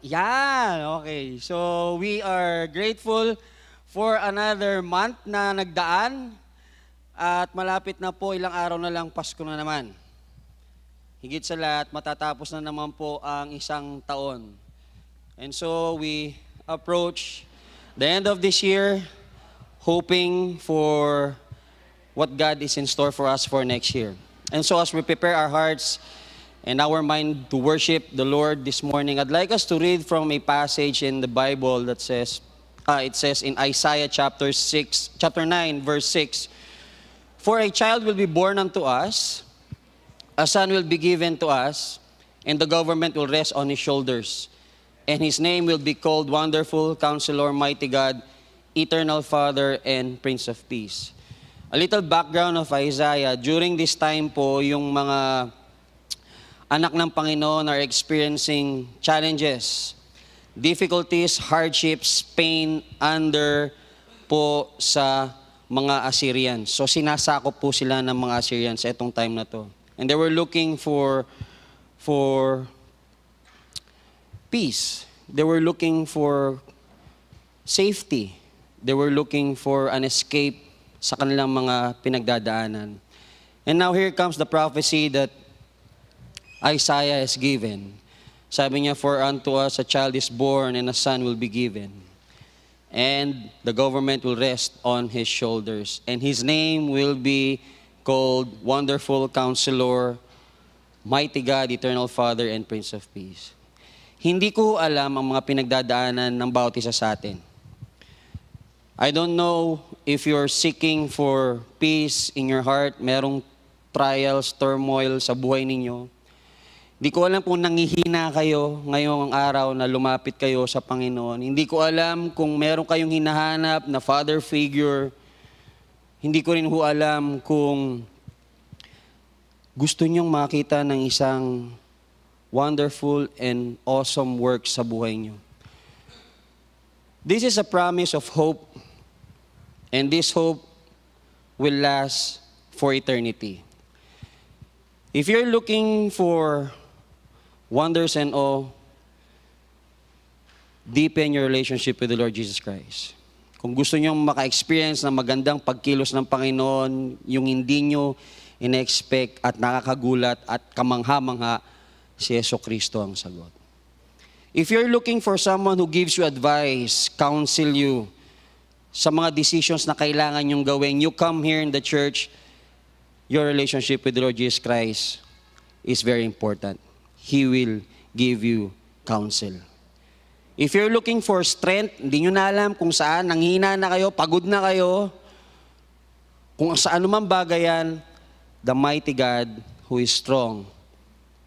Yan, okay. So we are grateful for another month na nagdaan at malapit na po, ilang araw na lang Pasko na naman. Higit sa lahat, matatapos na naman po ang isang taon. And so we approach the end of this year hoping for what God is in store for us for next year. And so as we prepare our hearts and our mind to worship the Lord this morning, I'd like us to read from a passage in the Bible that says, it says in Isaiah chapter 9, verse 6, "For a child will be born unto us, a son will be given to us, and the government will rest on his shoulders. And his name will be called Wonderful, Counselor, Mighty God, Eternal Father, and Prince of Peace." A little background of Isaiah. During this time po, yung mga anak ng Panginoon are experiencing challenges, difficulties, hardships, pain under po sa mga Assyrians. So sinasakop po sila ng mga Assyrians etong time na to. And they were looking for peace. They were looking for safety. They were looking for an escape sa kanilang mga pinagdadaanan. And now here comes the prophecy that Isaiah is given. Sabi niya, "For unto us a child is born and a son will be given. And the government will rest on his shoulders. And his name will be called Wonderful Counselor, Mighty God, Eternal Father, and Prince of Peace." Hindi ko alam ang mga pinagdadaanan ng bawat isa sa atin. I don't know if you're seeking for peace in your heart, merong trials, turmoil sa buhay ninyo. Hindi ko alam kung nangihina kayo ngayong araw na lumapit kayo sa Panginoon. Hindi ko alam kung meron kayong hinahanap na father figure. Hindi ko rin alam kung gusto niyong makita ng isang wonderful and awesome work sa buhay niyo. This is a promise of hope, and this hope will last for eternity. If you're looking for wonders and awe, deepen your relationship with the Lord Jesus Christ. Kung gusto nyo maka-experience ng magandang pagkilos ng Panginoon, yung hindi nyo ina-expect at nakakagulat at kamangha-mangha, si Jesucristo ang sagot. If you're looking for someone who gives you advice, counsel you, sa mga decisions na kailangan nyong gawin, you come here in the church, your relationship with the Lord Jesus Christ is very important. He will give you counsel. If you're looking for strength, hindi nyo na alam kung saan, nanghina na kayo, pagod na kayo, kung sa anumang bagay yan, the mighty God who is strong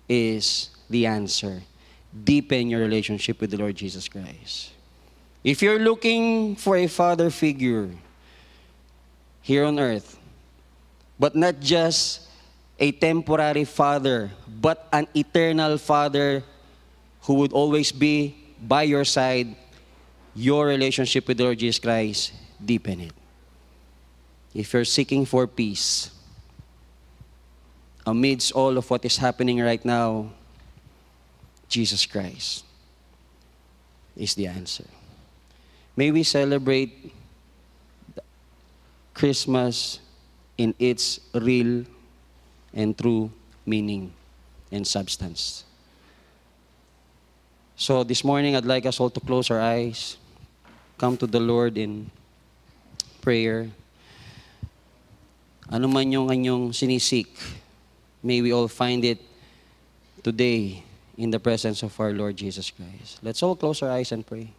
is the answer. Deepen your relationship with the Lord Jesus Christ. If you're looking for a father figure here on earth, but not just a temporary father, but an eternal father who would always be by your side, your relationship with the Lord Jesus Christ, deepen it. If you're seeking for peace, amidst all of what is happening right now, Jesus Christ is the answer. May we celebrate Christmas in its real and true meaning and substance. So this morning, I'd like us all to close our eyes, come to the Lord in prayer. Ano man yung kanyang sinisik, may we all find it today in the presence of our Lord Jesus Christ. Let's all close our eyes and pray.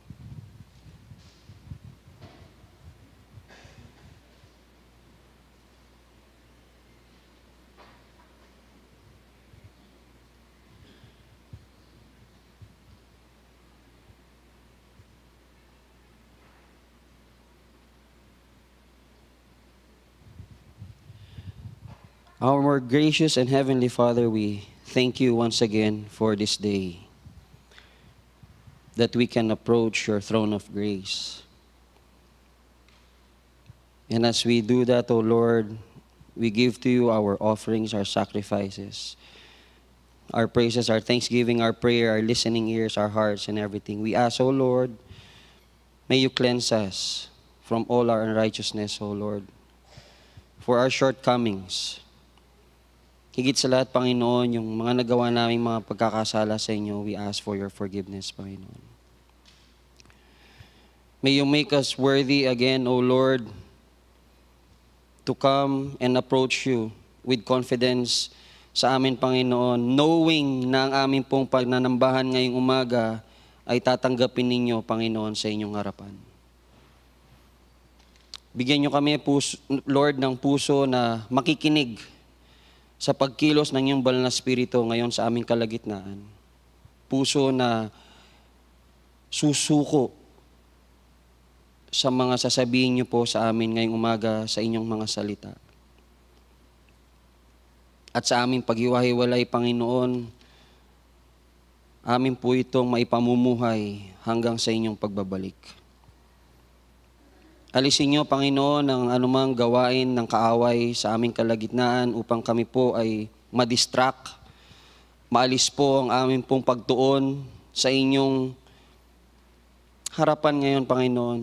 Our more gracious and heavenly Father, we thank you once again for this day, that we can approach your throne of grace. And as we do that, O Lord, we give to you our offerings, our sacrifices. our praises, our thanksgiving, our prayer, our listening ears, our hearts, and everything. We ask, O Lord, may you cleanse us from all our unrighteousness, O Lord, for our shortcomings. Higit sa lahat, Panginoon, yung mga nagawa naming mga pagkakasala sa inyo, we ask for your forgiveness, Panginoon. May you make us worthy again, O Lord, to come and approach you with confidence sa amin, Panginoon, knowing na ang aming pong pagnanambahan ngayong umaga ay tatanggapin ninyo, Panginoon, sa inyong harapan. Bigyan nyo kami, Lord, ng puso na makikinig sa pagkilos ng iyong banal na Espiritu ngayon sa aming kalagitnaan. Puso na susuko sa mga sasabihin niyo po sa amin ngayong umaga sa inyong mga salita. At sa aming paghiwa-hiwalay, Panginoon, amin po itong maipamumuhay hanggang sa inyong pagbabalik. Alisin niyo, Panginoon, ang anumang gawain ng kaaway sa aming kalagitnaan upang kami po ay madistract. Maalis po ang aming pong pagtuon sa inyong harapan ngayon, Panginoon.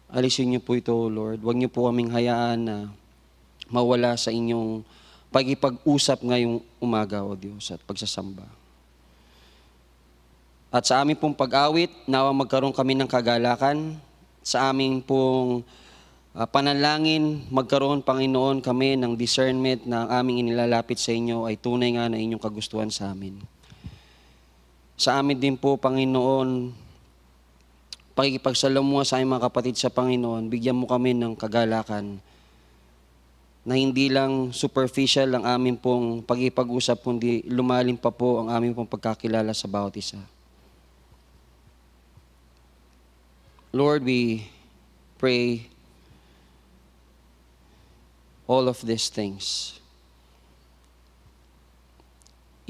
Alisin niyo po ito, Lord. Huwag niyo po kaming hayaan na mawala sa inyong pag-ipag-usap ngayong umaga, O Diyos, at pagsasamba. At sa aming pong pag-awit, nawa magkaroon kami ng kagalakan. Sa aming pong panalangin, magkaroon, Panginoon, kami ng discernment na ang aming inilalapit sa inyo ay tunay nga na inyong kagustuhan sa amin. Sa amin din po, Panginoon, pakikipagsalamuha sa aming mga kapatid sa Panginoon, bigyan mo kami ng kagalakan na hindi lang superficial ang aming pong pag-ipag-usap, kundi lumalim pa po ang aming pong pagkakilala sa bawat isa. Lord, we pray all of these things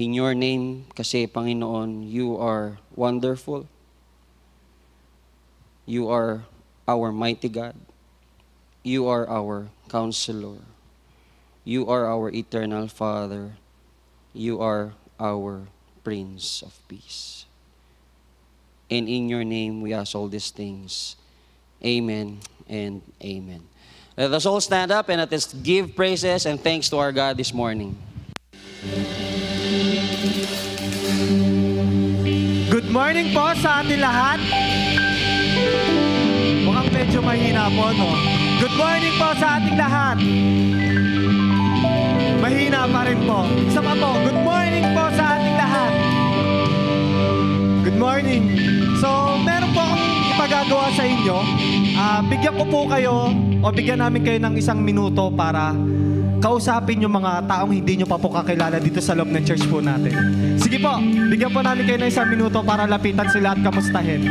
in your name, kasi Panginoon, you are wonderful. You are our mighty God. You are our counselor. You are our eternal Father. You are our Prince of Peace. And in your name, we ask all these things. Amen and amen. Let us all stand up and let us give praises and thanks to our God this morning. Good morning po sa ating lahat. Mukhang medyo mahina po, no? Good morning po sa ating lahat. Mahina pa rin po. Isa pa po, good morning po sa ating lahat. Good morning. So, meron po akong ipagagawa sa inyo. Bigyan ko po kayo, o bigyan namin kayo ng 1 minuto para kausapin yung mga taong hindi nyo pa po kakilala dito sa loob ng church po natin. Sige po, bigyan po namin kayo ng 1 minuto para lapitan sila at kamustahin.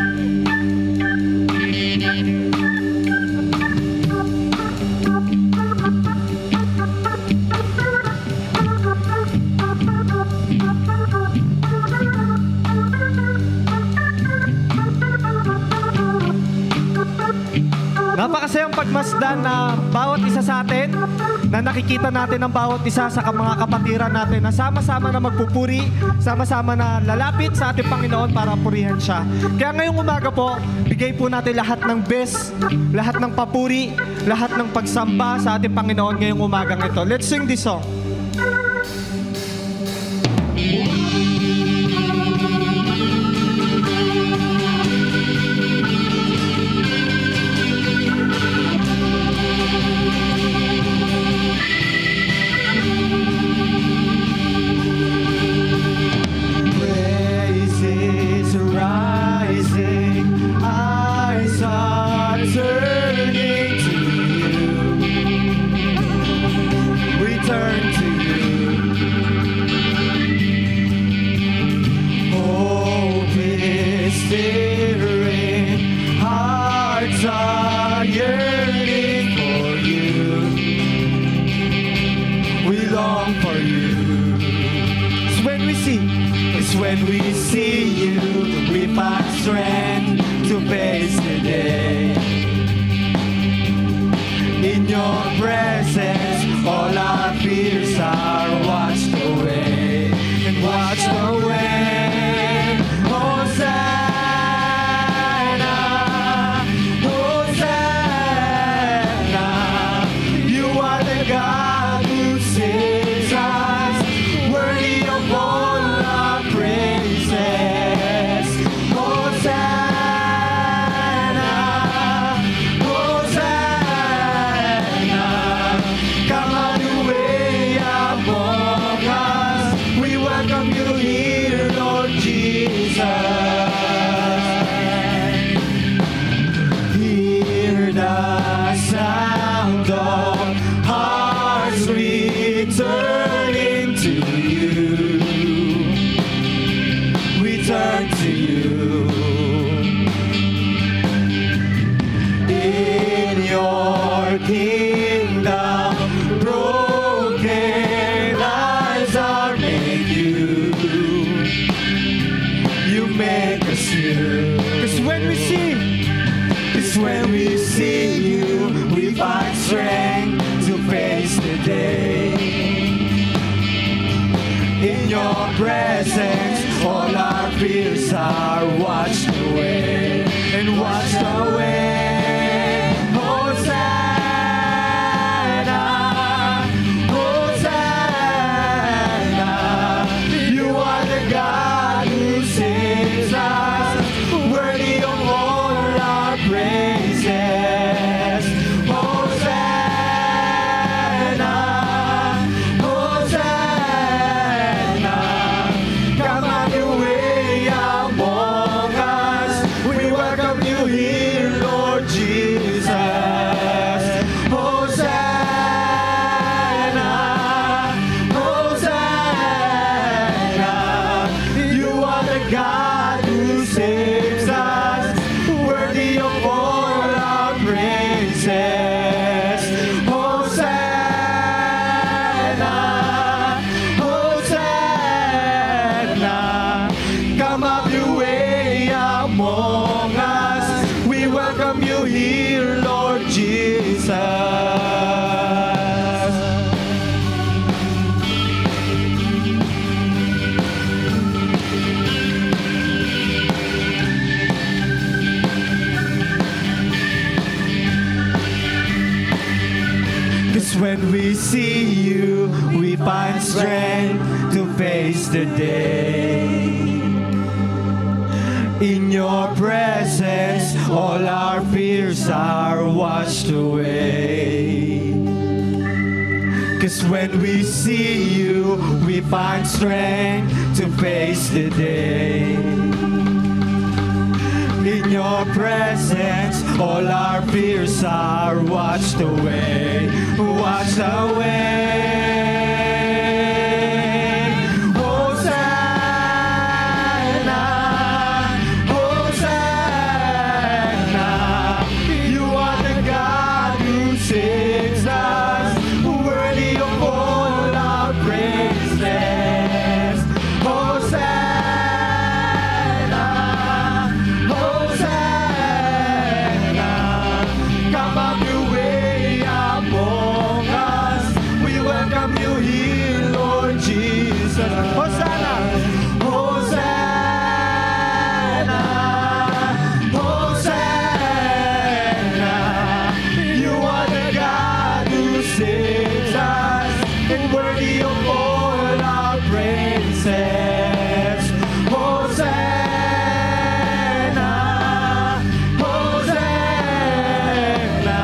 Napakasayang pagmasdan na bawat isa sa atin, na nakikita natin ang bawat isa sa mga kapatiran natin na sama-sama na magpupuri, sama-sama na lalapit sa ating Panginoon para purihan siya. Kaya ngayong umaga po, bigay po natin lahat ng best, lahat ng papuri, lahat ng pagsamba sa ating Panginoon ngayong umagang ito. Let's sing this song. When we see you, we find strength to face the day. In your presence, all our fears are washed we turn into you. We turn to you. In your kingdom, broken lives are made new. You make us new. 'Cause when we see you, we find strength to face the day. In your presence, all our fears are washed away and washed away. Hosanna, Hosanna. You are the God who saves us, worthy of all our praises. Hosanna, Hosanna. Come on your way among us. We welcome you here, Lord Jesus. Hosanna, Hosanna. You are the God who saves us, worthy of all our praises. Hosanna, Hosanna. Come up your way among us. We welcome you here, Lord Jesus. Cause when we see you, we find strength to face the day. In your presence, all our fears are washed away. Cause when we see you, we find strength to face the day. In your presence, all our fears are washed away, washed away. Hosanna, Hosanna. You are the God who saves us, worthy of all our praises. Hosanna, Hosanna. Come up your way among us. We welcome you here, Lord Jesus. Hosanna, Hosanna, Hosanna. You are the God who saves us, and worthy of all our praises. Hosanna, Hosanna.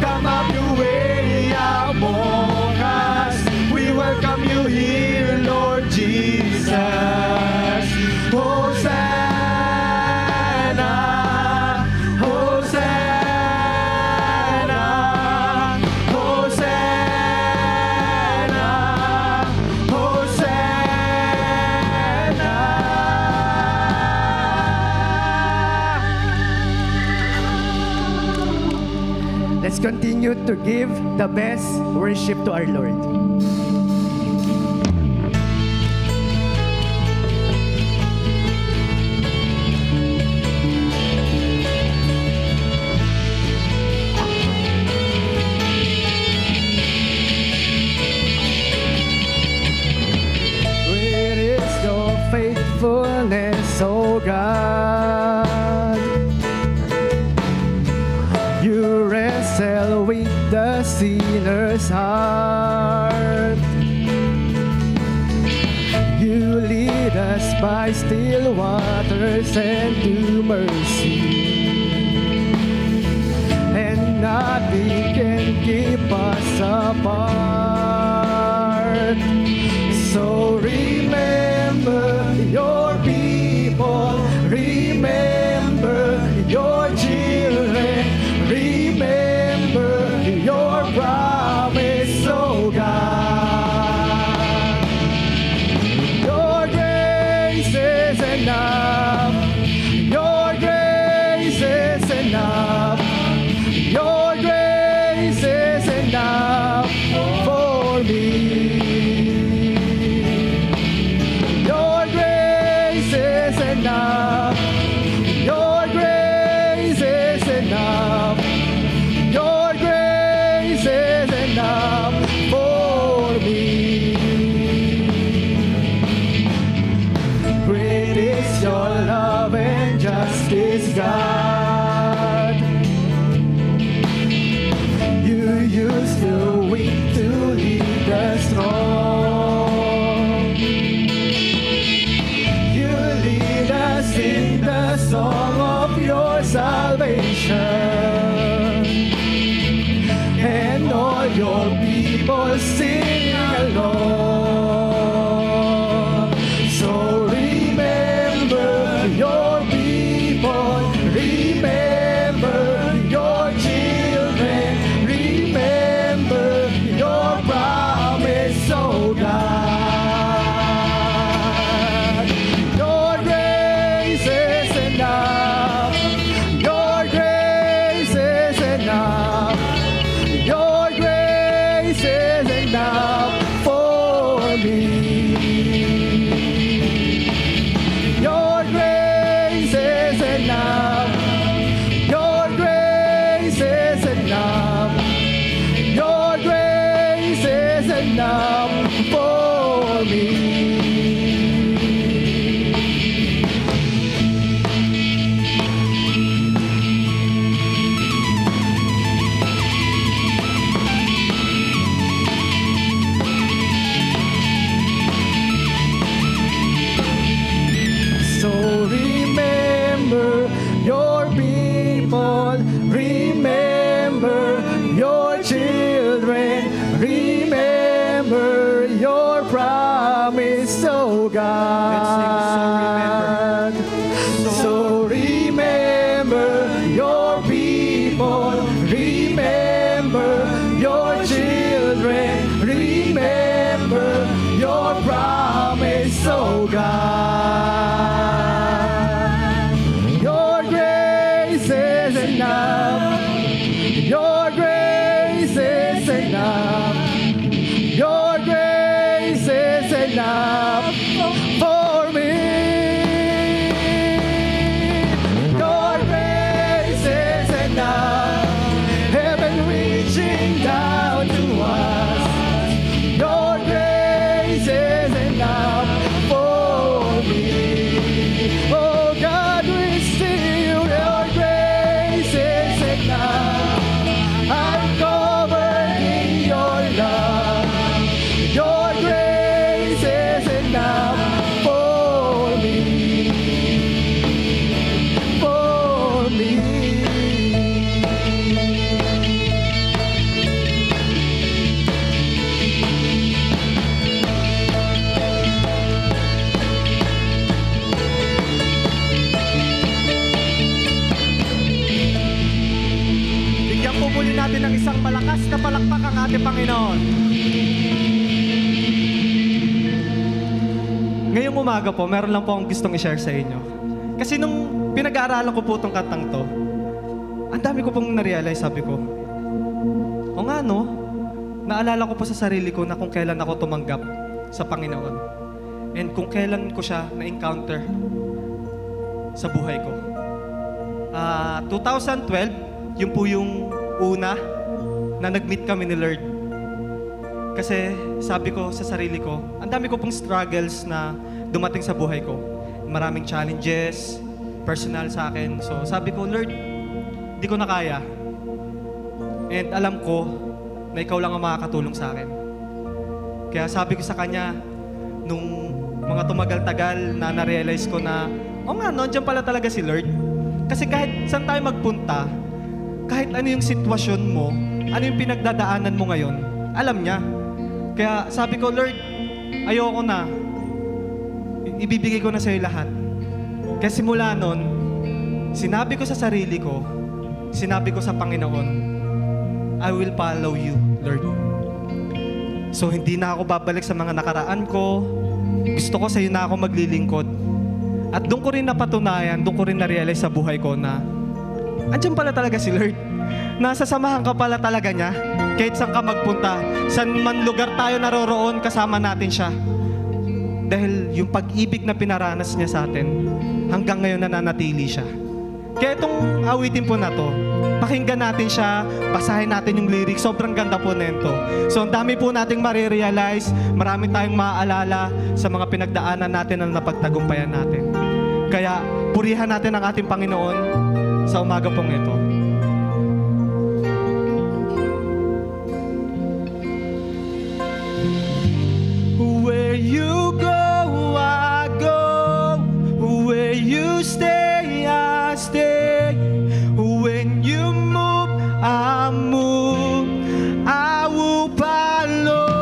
Come up your way among us. We welcome you here, Lord Jesus. Hosanna, Hosanna, Hosanna, Hosanna. Let's continue to give the best worship to our Lord. Great is your faithfulness, O God. You wrestle with the sinner's heart. You lead us by still waters and to mercy, and nothing can keep us apart. So remember your people, remember your children, remember your promise, oh God. grace is enough for me. Great is your love and justice, God. You use the weak to lead the strong. You lead us in the song of your salvation, and all your people sing along. So remember your people, remember your children, remember your promise, oh God. Your grace is enough. Your grace is enough. Your grace is enough for me. Your grace is enough. Your grace is enough. Your grace is enough for me. So remember your people, remember your children, remember your promise, oh God. So remember your people, remember your children, remember your promise, oh God. Your grace is enough. Your grace is enough. Your grace is enough for me. Your grace is enough. Heaven reaching down to us. Your grace is enough for me. Oh God, we see you. Your grace is enough. I'm covered in your love. Your grace is enough for me. For me. Bigyan po muli natin ng isang malakas na palakpak ang ating Panginoon. Ngayong umaga po, meron lang po akong gustong i-share sa inyo. Kasi nung pinag-aaralan ko po itong kantang to, ang dami ko pong na-realize, sabi ko, o nga no, naalala ko po sa sarili ko na kung kailan ako tumanggap sa Panginoon. And kung kailan ko siya na-encounter sa buhay ko. 2012, yun po yung una na nag-meet kami ni Lord. Kasi sabi ko sa sarili ko, ang dami ko pong struggles na dumating sa buhay ko. Maraming challenges, personal sa akin. So sabi ko, Lord, di ko na kaya. And alam ko na ikaw lang ang makakatulong sa akin. Kaya sabi ko sa kanya, nung mga tumagal-tagal na na-realize ko na, o nga, no, dyan pala talaga si Lord. Kasi kahit saan tayo magpunta, kahit ano yung sitwasyon mo, ano yung pinagdadaanan mo ngayon, alam niya. Kaya sabi ko, Lord, ayoko na. Ibibigay ko na sa'yo lahat. Kaya simula nun, sinabi ko sa sarili ko, sinabi ko sa Panginoon, I will follow you, Lord. So hindi na ako babalik sa mga nakaraan ko. Gusto ko sa'yo na ako maglilingkod. At doon ko rin napatunayan, doon ko rin na-realize sa buhay ko na andyan pala talaga si Lord. Nasasamahan ka pala talaga niya. Kahit saan ka magpunta, saan man lugar tayo naroroon, kasama natin siya. Dahil yung pag-ibig na pinaranas niya sa atin, hanggang ngayon nananatili siya. Kaya itong awitin po na to, pakinggan natin siya, basahin natin yung lyrics. Sobrang ganda po nito. So, ang dami po nating marirealize, marami tayong maaalala sa mga pinagdaanan natin na napagtagumpayan natin. Kaya, purihan natin ang ating Panginoon sa umaga pong ito. Where you go, I go. Where you stay, I stay. When you move, I move. I will follow.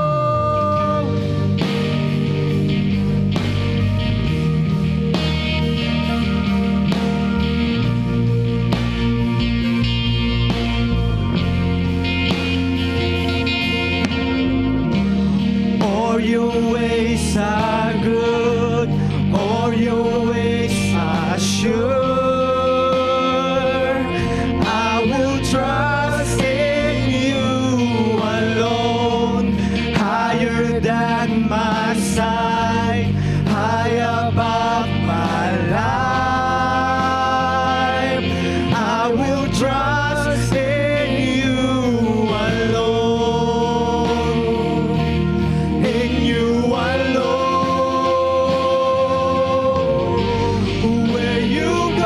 All your ways are good, all your ways are sure. I will trust in you alone, higher than my sight, high above my life. I will trust in you alone, in you alone. Where you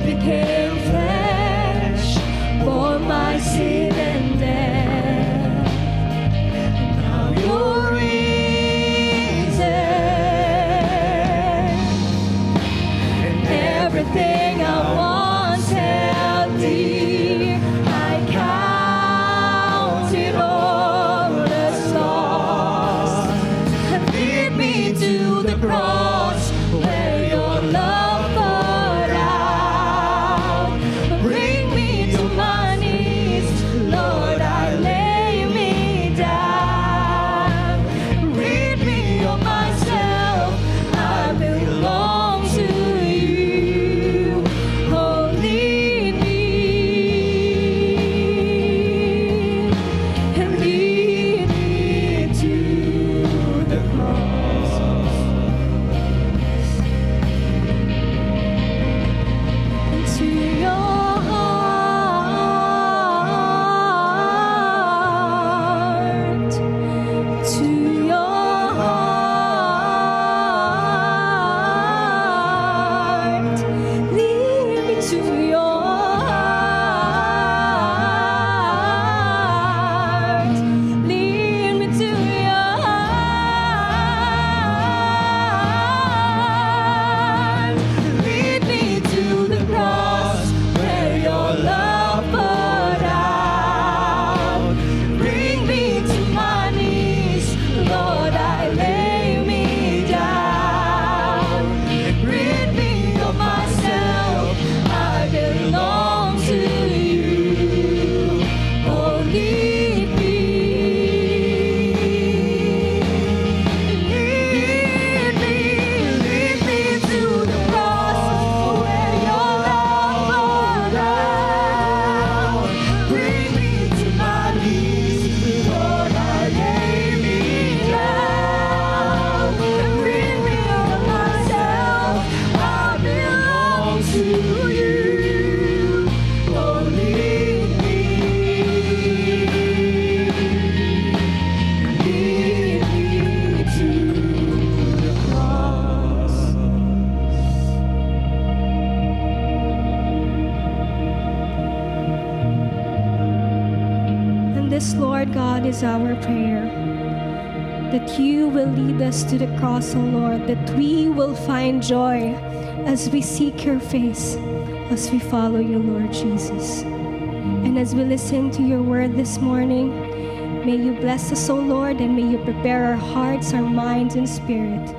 became flesh for my sin and death. Now you're risen, and everything I once held dear, I count it all as lost. And lead me to the cross where your love poured out. Bring me to my knees, Lord, I lay me down. Rid me of myself, I belong to you. Oh, lead me, and lead me to the cross. To your heart, to your heart, lead me to your heart, lead me to your heart, lead me to the cross where your love poured out. Bring me to my knees, Lord, I lay me down. Rid me of myself, I belong to you. Oh, lead me, lead me to the cross where your love poured out. Bring me to my knees, Lord, I lay me down. Rid me of myself, I belong to you. Oh, lead me to the cross. And this, Lord God, is our prayer, that you will lead us to the cross, O Lord, that we will find joy as we seek your face, as we follow you, Lord Jesus. And as we listen to your word this morning, may you bless us, O Lord, and may you prepare our hearts, our minds, and spirit.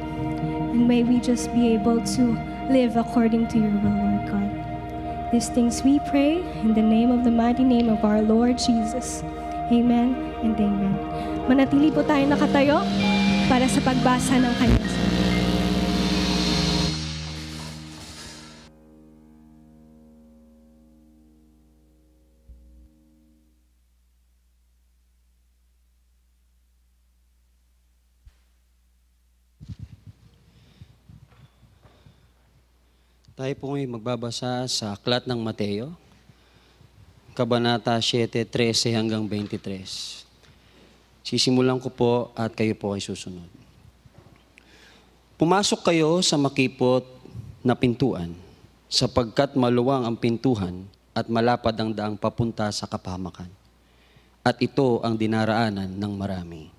And may we just be able to live according to your will, Lord God. These things we pray in the name of the mighty name of our Lord Jesus. Amen and amen. Manatili po tayo nakatayo para sa pagbasa ng kanyang salita. Tayo po ngayon magbabasa sa Aklat ng Mateo, Kabanata 7:13 hanggang 23. Sisimulan ko po at kayo po ay susunod. Pumasok kayo sa makipot na pintuan, sapagkat maluwang ang pintuhan at malapad ang daang papunta sa kapahamakan. At ito ang dinaraanan ng marami.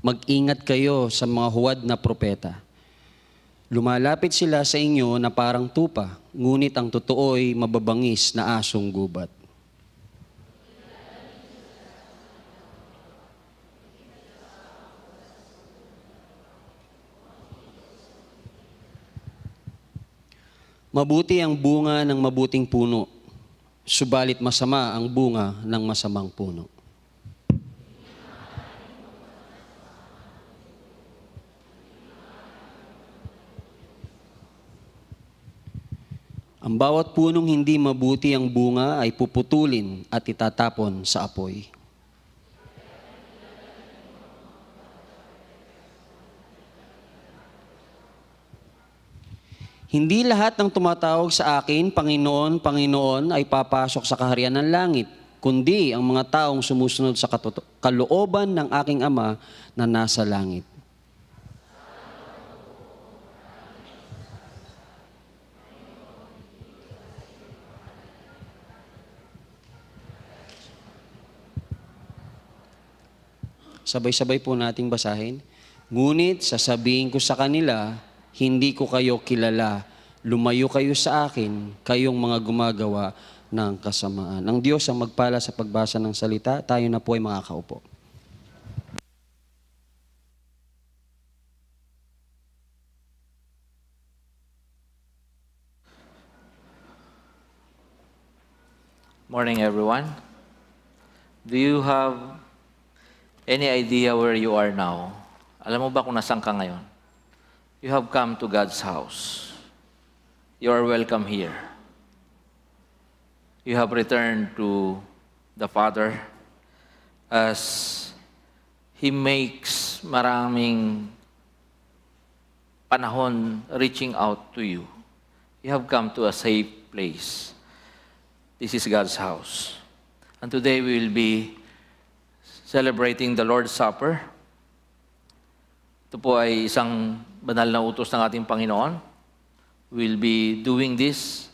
Mag-ingat kayo sa mga huwad na propeta. Lumalapit sila sa inyo na parang tupa, ngunit ang totoo'y mababangis na asong gubat. Mabuti ang bunga ng mabuting puno, subalit masama ang bunga ng masamang puno. Ang bawat punong hindi mabuti ang bunga ay puputulin at itatapon sa apoy. Hindi lahat ng tumatawag sa akin, Panginoon, Panginoon, ay papasok sa kaharian ng langit, kundi ang mga taong sumusunod sa kalooban ng aking Ama na nasa langit. Sabay-sabay po nating basahin. Ngunit sasabihin ko sa kanila, hindi ko kayo kilala. Lumayo kayo sa akin, kayong mga gumagawa ng kasamaan. Ang Diyos ang magpala sa pagbasa ng salita. Tayo na po ay makakaupo. Morning, everyone. Do you have any idea where you are now? Alam mo ba kung nasaan ka ngayon? You have come to God's house. You are welcome here. You have returned to the Father as He makes maraming panahon reaching out to you. You have come to a safe place. This is God's house. And today we will be celebrating the Lord's Supper. Ito po ay isang banal na utos ng ating Panginoon. We'll be doing this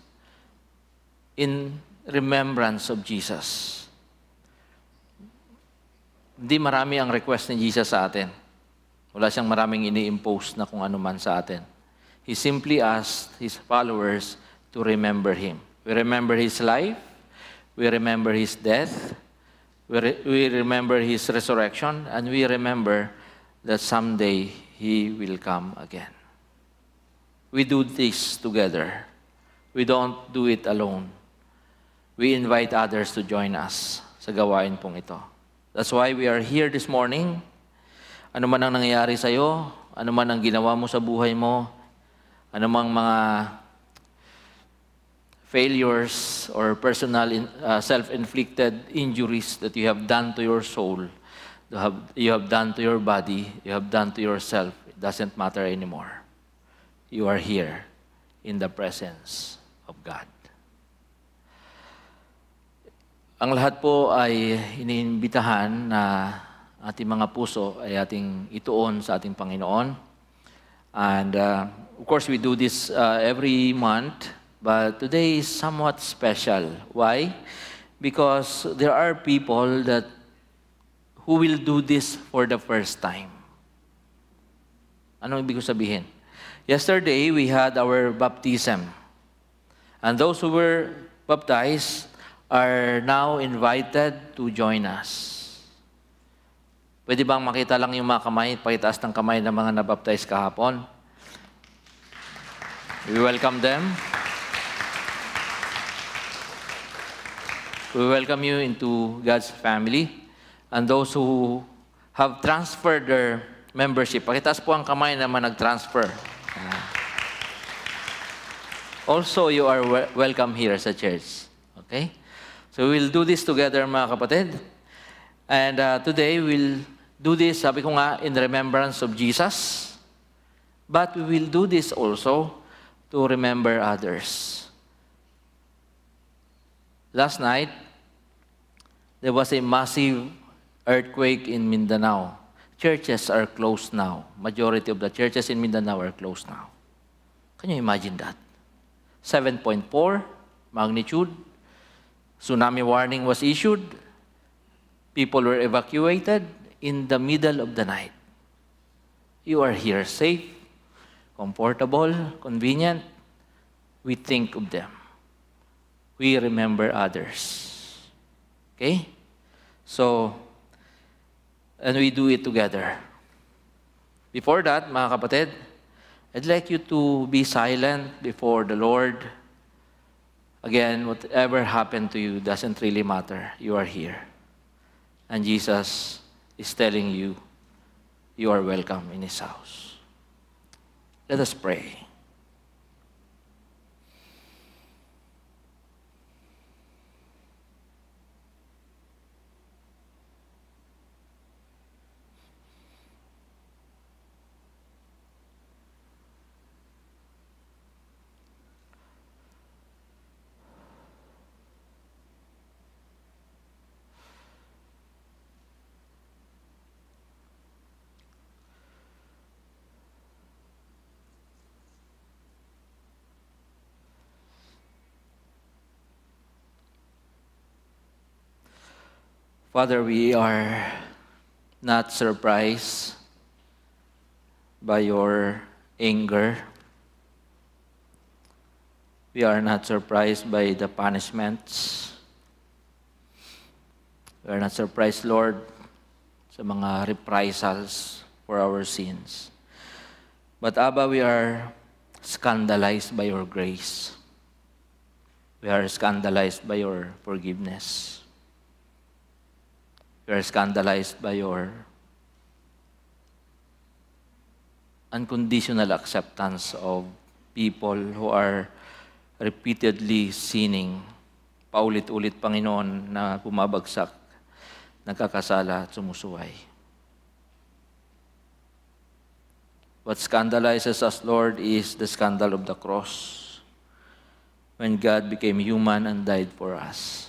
in remembrance of Jesus. Hindi marami ang request ni Jesus sa atin. Wala siyang maraming ini-impose na kung ano man sa atin. He simply asked His followers to remember Him. We remember His life. We remember His death. We remember His resurrection. And we remember that someday He will come again. We do this together. We don't do it alone. We invite others to join us sa gawain pong ito. That's why we are here this morning. Ano man ang nangyayari sa iyo, ano man ang ginawa mo sa buhay mo, ano mang mga failures or personal self-inflicted injuries that you have done to your soul, you have done to your body, you have done to yourself, it doesn't matter anymore. You are here in the presence of God. Ang lahat po ay iniimbitahan na ating mga puso ay ating ituon sa ating Panginoon. And of course, we do this every month, but today is somewhat special. Why? Because there are people who will do this for the first time. Ano ibig ko sabihin? Yesterday, we had our baptism. And those who were baptized are now invited to join us. Pwede bang makita lang yung mga kamay, pakitaas ng kamay ng mga nabaptize kahapon? We welcome them. We welcome you into God's family. And those who have transferred their membership, pakitaas po ang kamay na mga nag-transfer. Also, you are welcome here sa church. Okay? So we'll do this together, mga kapatid. And today, we'll do this, sabi ko nga, in remembrance of Jesus. But we will do this also to remember others. Last night, there was a massive earthquake in Mindanao. Churches are closed now. Majority of the churches in Mindanao are closed now. Can you imagine that? 7.4 magnitude. Tsunami warning was issued. People were evacuated in the middle of the night. You are here safe, comfortable, convenient. We think of them. We remember others. Okay? So, and we do it together. Before that, mga kapatid, I'd like you to be silent before the Lord. Again, whatever happened to you doesn't really matter. You are here. And Jesus is telling you, you are welcome in His house. Let us pray. Father, we are not surprised by your anger. We are not surprised by the punishments. We are not surprised, Lord, sa mga reprisals for our sins. But Abba, we are scandalized by your grace. We are scandalized by your forgiveness. We are scandalized by your unconditional acceptance of people who are repeatedly sinning, paulit-ulit, Panginoon, na bumabagsak, nagkakasala at sumusuway. What scandalizes us, Lord, is the scandal of the cross, when God became human and died for us.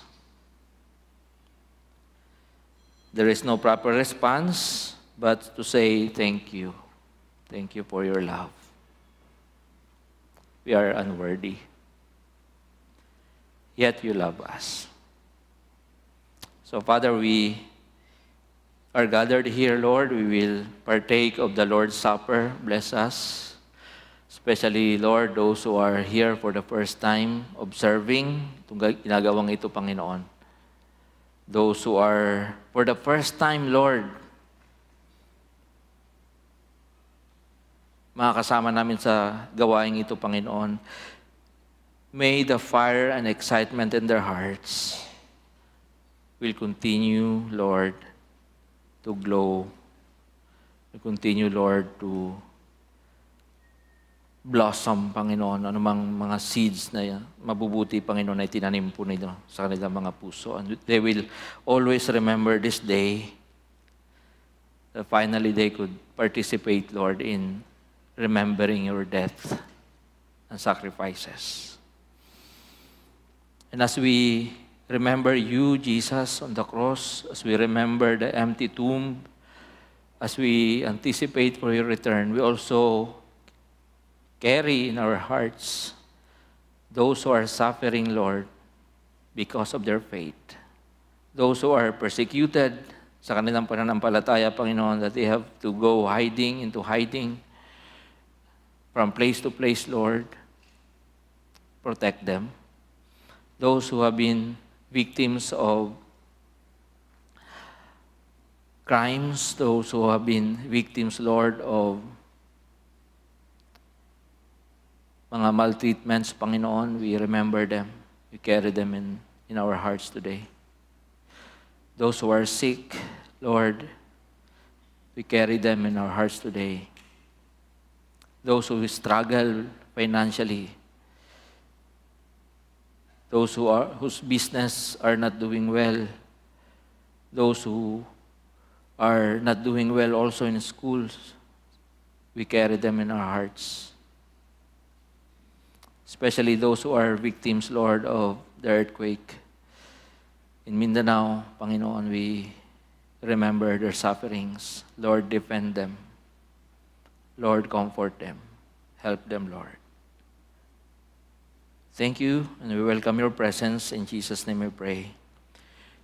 There is no proper response but to say thank you. Thank you for your love. We are unworthy. Yet you love us. So, Father, we are gathered here, Lord. We will partake of the Lord's Supper. Bless us. Especially, Lord, those who are here for the first time observing itong ginagawang ito, Panginoon. Those who are for the first time, Lord, makakasama namin sa gawaing ito, Panginoon. May the fire and excitement in their hearts will continue, Lord, to glow. Will continue, Lord, to blossom, Panginoon. Anumang mga seeds na mabubuti, Panginoon, ay tinanim po nila sa kanilang mga puso. And they will always remember this day that finally they could participate, Lord, in remembering your death and sacrifices. And as we remember you, Jesus, on the cross, as we remember the empty tomb, as we anticipate for your return, we also carry in our hearts those who are suffering, Lord, because of their faith. Those who are persecuted sa kanilang pananampalataya, Panginoon, that they have to go into hiding, from place to place, Lord. Protect them. Those who have been victims of crimes, those who have been victims, Lord, of mga maltreatments, Panginoon, we remember them. We carry them in our hearts today. Those who are sick, Lord, we carry them in our hearts today. Those who struggle financially, those whose business are not doing well, those who are not doing well also in schools, we carry them in our hearts. Especially those who are victims, Lord, of the earthquake. In Mindanao, Panginoon, we remember their sufferings. Lord, defend them. Lord, comfort them. Help them, Lord. Thank you, and we welcome your presence. In Jesus' name we pray.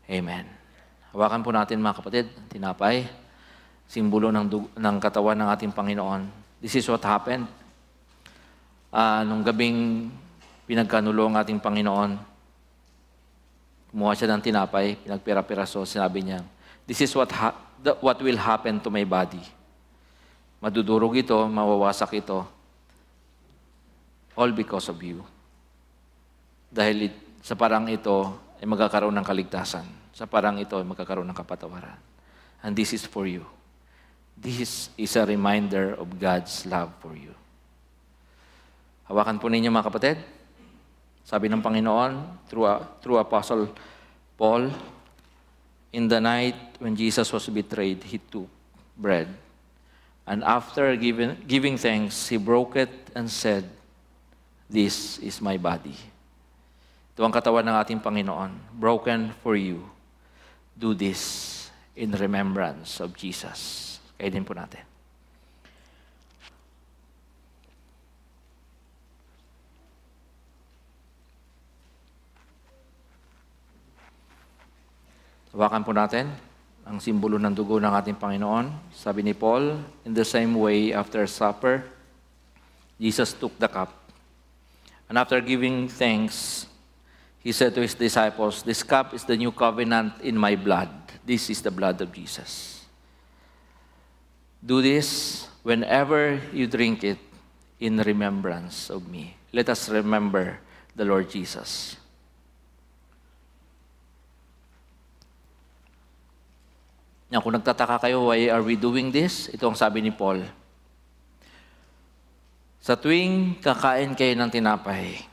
Amen. Hawakan po natin, mga kapatid, tinapay, simbolo ng katawan ng ating Panginoon. This is what happened. Nung gabing pinagkanulo ang ating Panginoon, kumuha siya ng tinapay, pinagpira-piraso, sinabi niya, this is what will happen to my body. Madudurog ito, mawawasak ito, all because of you. Dahil sa parang ito ay magkakaroon ng kaligtasan. Sa parang ito ay magkakaroon ng kapatawaran. And this is for you. This is a reminder of God's love for you. Hawakan po ninyo, mga kapatid. Sabi ng Panginoon, through Apostle Paul, in the night when Jesus was betrayed, he took bread. And after giving thanks, he broke it and said, this is my body. Ito ang katawan ng ating Panginoon, broken for you. Do this in remembrance of Jesus. Kainin po natin. Hawakan po natin ang simbolo ng dugo ng ating Panginoon. Sabi ni Paul, in the same way, after supper, Jesus took the cup. And after giving thanks, He said to His disciples, this cup is the new covenant in my blood. This is the blood of Jesus. Do this whenever you drink it in remembrance of me. Let us remember the Lord Jesus. Now, kung nagtataka kayo, why are we doing this? Ito ang sabi ni Paul. Sa tuwing kakain kayo ng tinapay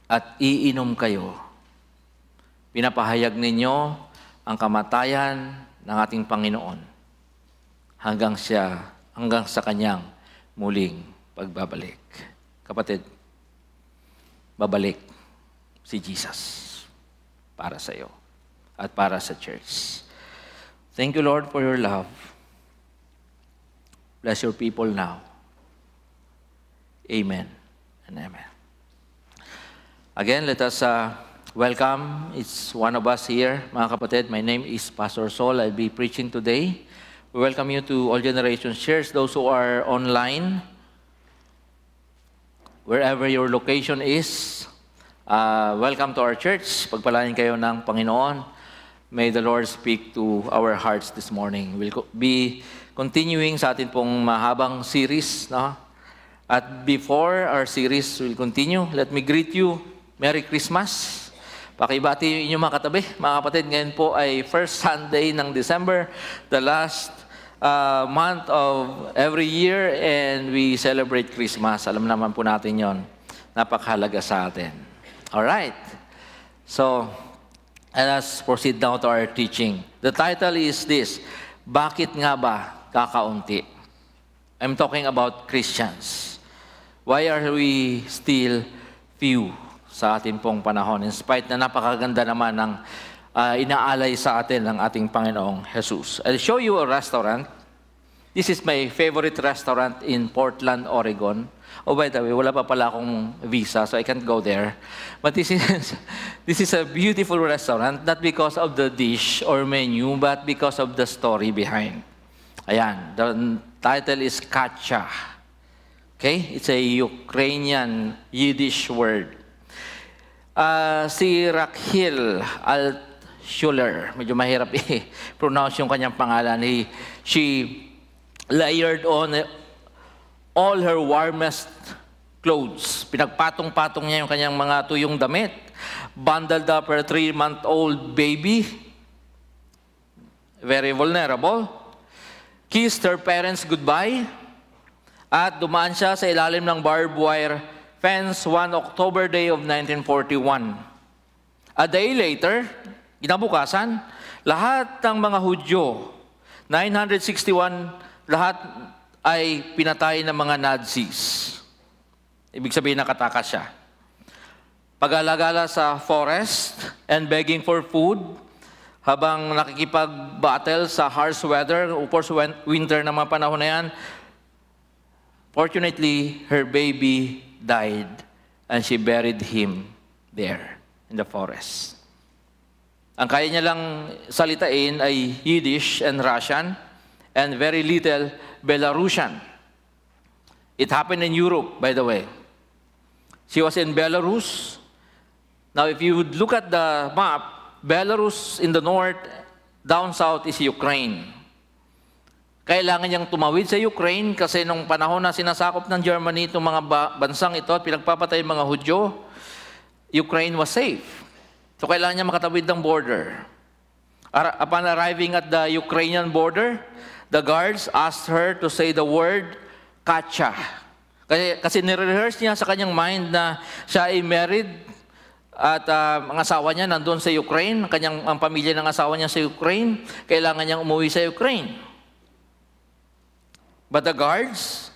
at iinom kayo, pinapahayag ninyo ang kamatayan ng ating Panginoon hanggang sa kanyang muling pagbabalik. Kapatid, babalik si Jesus para sa iyo at para sa church. Thank you, Lord, for your love. Bless your people now. Amen and amen. Again, let us welcome. It's one of us here, mga kapatid. My name is Pastor Sol. I'll be preaching today. We welcome you to All Generations Church. Those who are online, wherever your location is, welcome to our church. Pagpalain kayo ng Panginoon. May the Lord speak to our hearts this morning. We'll be continuing sa atin pong mahabang series. No? At before our series will continue, let me greet you. Merry Christmas. Pakibati yung inyong mga katabi. Mga kapatid, ngayon po ay first Sunday ng December, the last month of every year, and we celebrate Christmas. Alam naman po natin yon. Napakahalaga sa atin. Alright. So, let us proceed now to our teaching. The title is this, Bakit nga ba kakaunti? I'm talking about Christians. Why are we still few sa ating pong panahon? In spite na napakaganda naman ng inaalay sa atin ng ating Panginoong Jesus. I'll show you a restaurant. This is my favorite restaurant in Portland, Oregon. Oh, by the way, wala pa pala akong visa, so I can't go there. But this is a beautiful restaurant, not because of the dish or menu, but because of the story behind. Ayan, the title is Katcha. Okay? It's a Ukrainian Yiddish word. Si Rakhil Altshuler, medyo mahirap i-pronounce yung kanyang pangalan. She layered on all her warmest clothes. Pinagpatong-patong niya yung kanyang mga tuyong damit. Bundled up her 3-month-old baby. Very vulnerable. Kissed her parents goodbye. At dumaan siya sa ilalim ng barbed wire fence one October day of 1941. A day later, kinabukasan, lahat ng mga Hudyo, 961, lahat ay pinatay ng mga Nazis. Ibig sabihin nakatakas siya. Pag-alagala sa forest and begging for food, habang nakikipag-battle sa harsh weather, of course winter na mga panahon na yan, fortunately, her baby died and she buried him there in the forest. Ang kaya niya lang salitain ay Yiddish and Russian and very little Belarusian. It happened in Europe, by the way. She was in Belarus. Now, if you would look at the map, Belarus in the north, down south is Ukraine. Kailangan niyang tumawid sa Ukraine kasi nung panahon na sinasakop ng Germany itong mga bansang ito at pinagpapatay yung mga Hudyo, Ukraine was safe. So kailangan niya makatawid ng border. Upon arriving at the Ukrainian border, the guards asked her to say the word Katcha. Kasi nire-rehearse niya sa kanyang mind na siya ay married at ang asawa niya nandun sa Ukraine, ang pamilya ng asawa niya sa Ukraine, kailangan niyang umuwi sa Ukraine. But the guards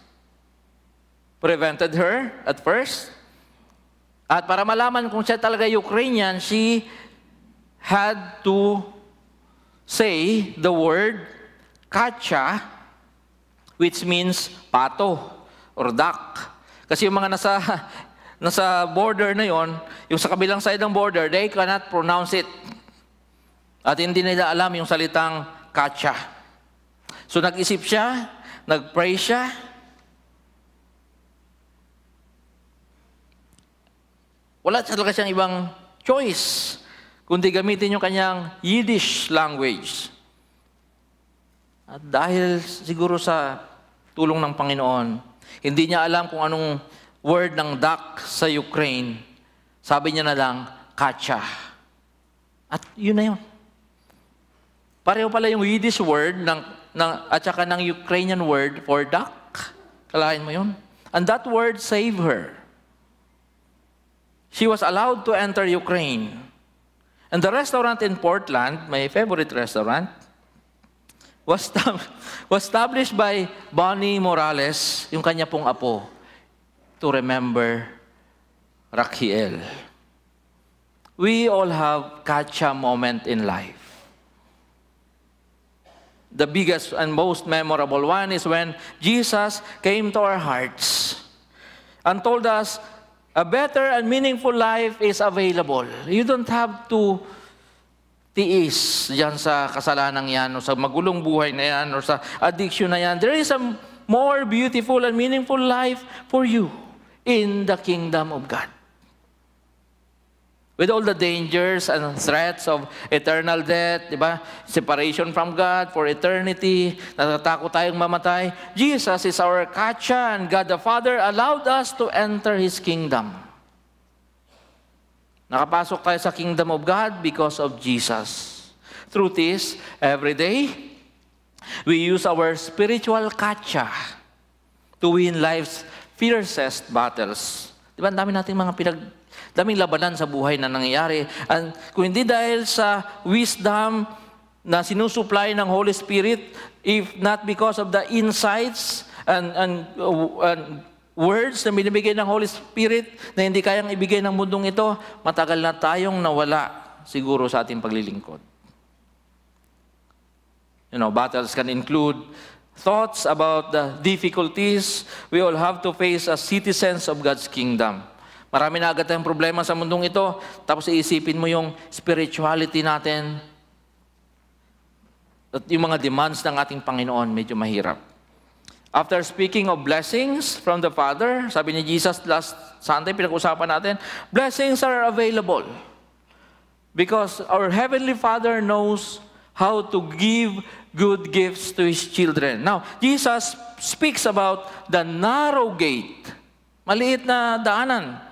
prevented her at first. At para malaman kung siya talaga Ukrainian, she had to say the word Katcha, which means pato or duck. Kasi yung mga nasa border na yon, yung sa kabilang side ng border, they cannot pronounce it. At hindi nila alam yung salitang katsa. So nag-isip siya, nag-pray siya. Wala talaga siyang ibang choice, kundi gamitin yung kanyang Yiddish language. At dahil siguro sa tulong ng Panginoon, hindi niya alam kung anong word ng duck sa Ukraine. Sabi niya na lang, katsa. At yun na yun. Pareho pala yung Yiddish word at saka ng Ukrainian word for duck. Kalahin mo yun? And that word saved her. She was allowed to enter Ukraine. And the restaurant in Portland, my favorite restaurant, was established by Bonnie Morales, yung kanya pong apo, to remember Rachiel. We all have katsa moment in life. The biggest and most memorable one is when Jesus came to our hearts and told us a better and meaningful life is available. You don't have to tiis diyan sa kasalanan yan o sa magulong buhay na yan o sa addiction na yan. There is a more beautiful and meaningful life for you in the kingdom of God. With all the dangers and threats of eternal death, di ba? Separation from God for eternity, natatakot tayong mamatay. Jesus is our katsa, and God the Father allowed us to enter His kingdom. Nakapasok tayo sa kingdom of God because of Jesus. Truth is, every day, we use our spiritual katsa to win life's fiercest battles. Di ba? Ang dami nating daming labanan sa buhay na nangyayari. And kung hindi dahil sa wisdom na sinusupply ng Holy Spirit, if not because of the insights and words na binibigay ng Holy Spirit na hindi kayang ibigay ng mundong ito, matagal na tayong nawala siguro sa ating paglilingkod. Battles can include thoughts about the difficulties we all have to face as citizens of God's kingdom. Marami na agad tayong problema sa mundong ito, tapos iisipin mo yung spirituality natin at yung mga demands ng ating Panginoon, medyo mahirap. After speaking of blessings from the Father, sabi ni Jesus last Sunday, pinag-usapan natin, blessings are available because our Heavenly Father knows how to give good gifts to His children. Now, Jesus speaks about the narrow gate, maliit na daanan,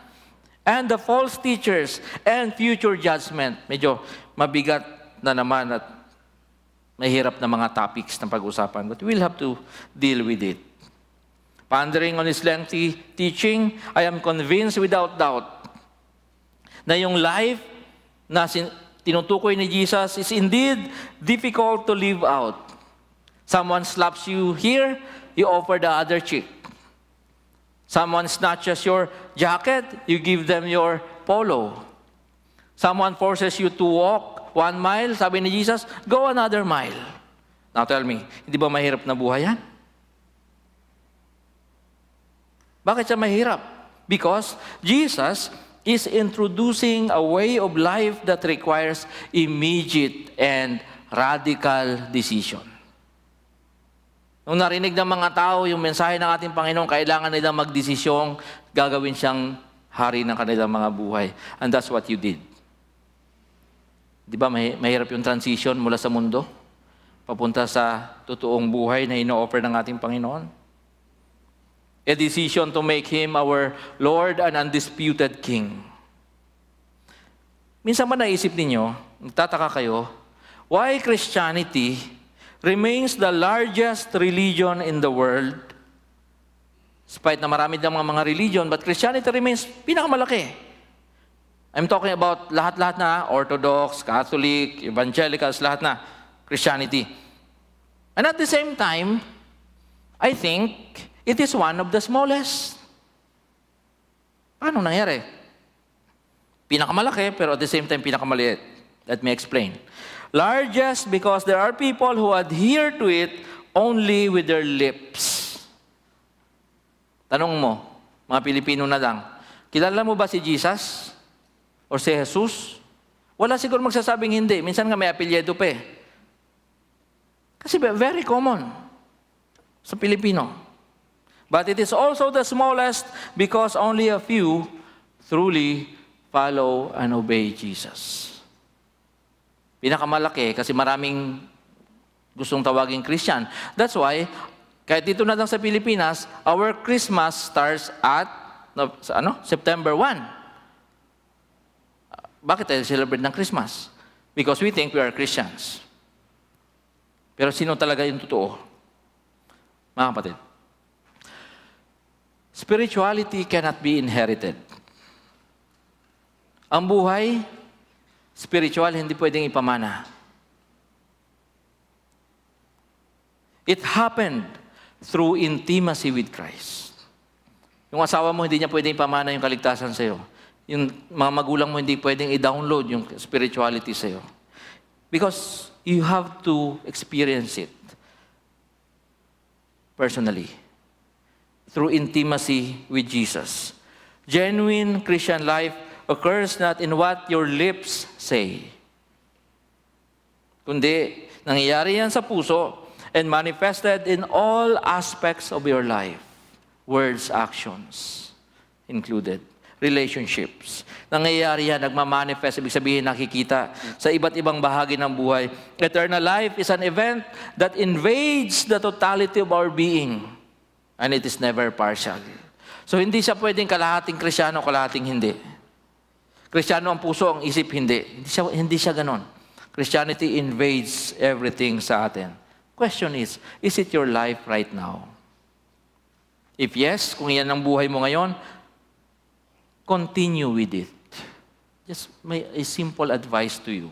and the false teachers and future judgment. Medyo mabigat na naman at mahirap na mga topics na pag-usapan. But we'll have to deal with it. Pondering on His lengthy teaching, I am convinced without doubt na yung life na tinutukoy ni Jesus is indeed difficult to live out. Someone slaps you here, you offer the other cheek. Someone snatches your jacket, you give them your polo. Someone forces you to walk 1 mile, sabi ni Jesus, go another mile. Now tell me, hindi ba mahirap na buhay yan? Bakit siya mahirap? Because Jesus is introducing a way of life that requires immediate and radical decision. Nung narinig ng mga tao yung mensahe ng ating Panginoon, kailangan nilang magdesisyong gagawin siyang hari ng kanilang mga buhay. And that's what you did. Di ba mahirap yung transition mula sa mundo papunta sa totoong buhay na ino-offer ng ating Panginoon? A decision to make Him our Lord and undisputed King. Minsan ba naisip ninyo, nagtataka kayo, why Christianity remains the largest religion in the world? Despite na marami ng mga religion, but Christianity remains pinakamalaki. I'm talking about lahat-lahat na, Orthodox, Catholic, Evangelicals, lahat na, Christianity. And at the same time, I think it is one of the smallest. Paano nangyari? Pinakamalaki, pero at the same time, pinakamaliit. Let me explain. Largest because there are people who adhere to it only with their lips. Tanong mo, mga Pilipino na lang, kilala mo ba si Jesus? Or si Jesus? Wala siguro magsasabing hindi. Minsan nga may apelyido pa eh. Kasi very common sa Pilipino. But it is also the smallest because only a few truly follow and obey Jesus. Pinakamalaki kasi maraming gustong tawaging Christian. That's why, kahit dito na lang sa Pilipinas, our Christmas starts at September 1. Bakit tayo celebrate ng Christmas? Because we think we are Christians. Pero sino talaga yung totoo? Mga kapatid, spirituality cannot be inherited. Ang buhay, spiritual, hindi pwedeng ipamana. It happened through intimacy with Christ. Yung asawa mo, hindi niya pwedeng ipamana yung kaligtasan sa'yo. Yung mga magulang mo, hindi pwedeng i-download yung spirituality sa'yo. Because you have to experience it personally through intimacy with Jesus. Genuine Christian life occurs not in what your lips say, kundi nangyayari yan sa puso and manifested in all aspects of your life. Words, actions included. Relationships. Nangyayari yan, nagmamanifest, ibig sabihin nakikita sa iba't ibang bahagi ng buhay. Eternal life is an event that invades the totality of our being. And it is never partial. So hindi siya pwedeng kalahating Kristiyano, kalahating hindi. Kristiyano ang puso, ang isip hindi. Hindi siya ganon. Christianity invades everything sa atin. Question is it your life right now? If yes, kung yan ang buhay mo ngayon, continue with it. Just a simple advice to you.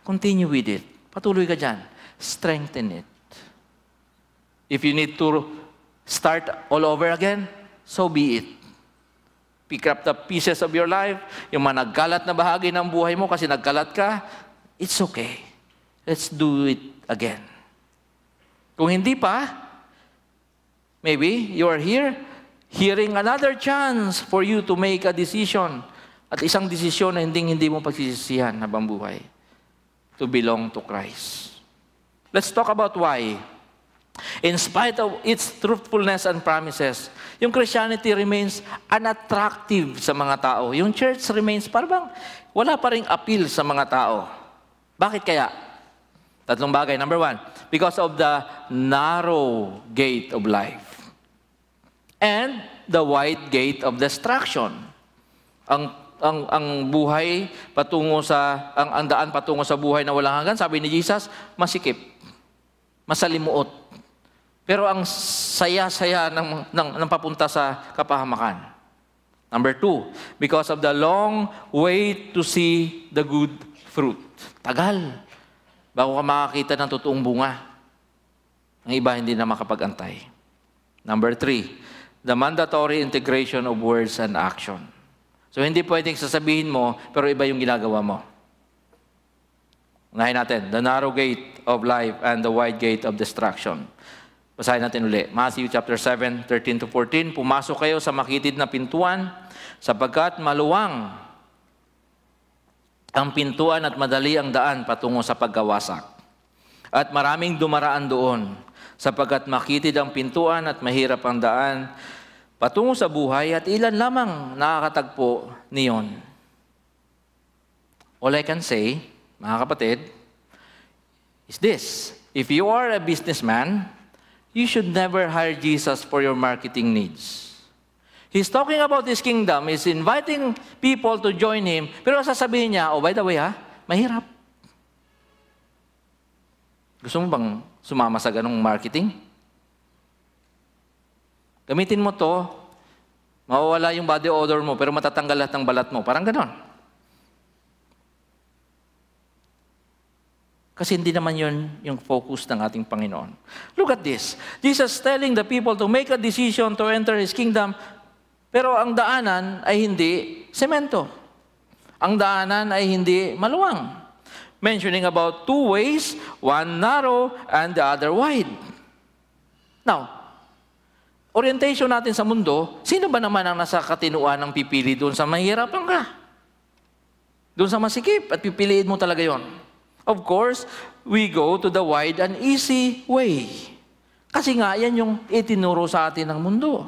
Continue with it. Patuloy ka dyan. Strengthen it. If you need to start all over again, so be it. Pick up the pieces of your life, yung mga nagkalat na bahagi ng buhay mo kasi nagkalat ka, it's okay. Let's do it again. Kung hindi pa, maybe you are here, hearing another chance for you to make a decision. At isang desisyon na hindi mo pagsisisihan habang buhay. To belong to Christ. Let's talk about why. In spite of its truthfulness and promises, yung Christianity remains unattractive sa mga tao. Yung church remains parang wala pa ring appeal sa mga tao. Bakit kaya? Tatlong bagay. Number one, because of the narrow gate of life. And the wide gate of destruction. Ang buhay patungo sa ang daan patungo sa buhay na walang hanggan, sabi ni Jesus, masikip, masalimuot. Pero ang saya-saya ng papunta sa kapahamakan. Number two, because of the long wait to see the good fruit. Tagal bago ka makakita ng totoong bunga. Ang iba hindi na makapag-antay. Number three, the mandatory integration of words and action. So, hindi pwedeng sasabihin mo, pero iba yung ginagawa mo. Unahin natin, the narrow gate of life and the wide gate of destruction. Basahin natin uli. Matthew chapter 7, 13-14, pumasok kayo sa makitid na pintuan, sapagkat maluwang ang pintuan at madali ang daan patungo sa pagkawasak. At maraming dumaraan doon, sapagkat makitid ang pintuan at mahirap ang daan patungo sa buhay at ilan lamang nakakatagpo niyon. All I can say, mga kapatid, is this. If you are a businessman, you should never hire Jesus for your marketing needs. He's talking about His kingdom. He's inviting people to join Him. Pero sasabihin niya, oh, by the way, mahirap. Gusto mo bang sumama sa ganong marketing? Gamitin mo to, mawawala yung body odor mo, pero matatanggal lahat ng balat mo. Parang ganon. Kasi hindi naman yun yung focus ng ating Panginoon. Look at this. Jesus telling the people to make a decision to enter His kingdom, pero ang daanan ay hindi semento. Ang daanan ay hindi maluwang. Mentioning about two ways, one narrow and the other wide. Now, orientation natin sa mundo, sino ba naman ang nasa katinuan ng pipili doon sa mahirapan ka? Doon sa masikip at pipiliin mo talaga yon. Of course, we go to the wide and easy way. Kasi nga, yan yung itinuro sa atin ng mundo.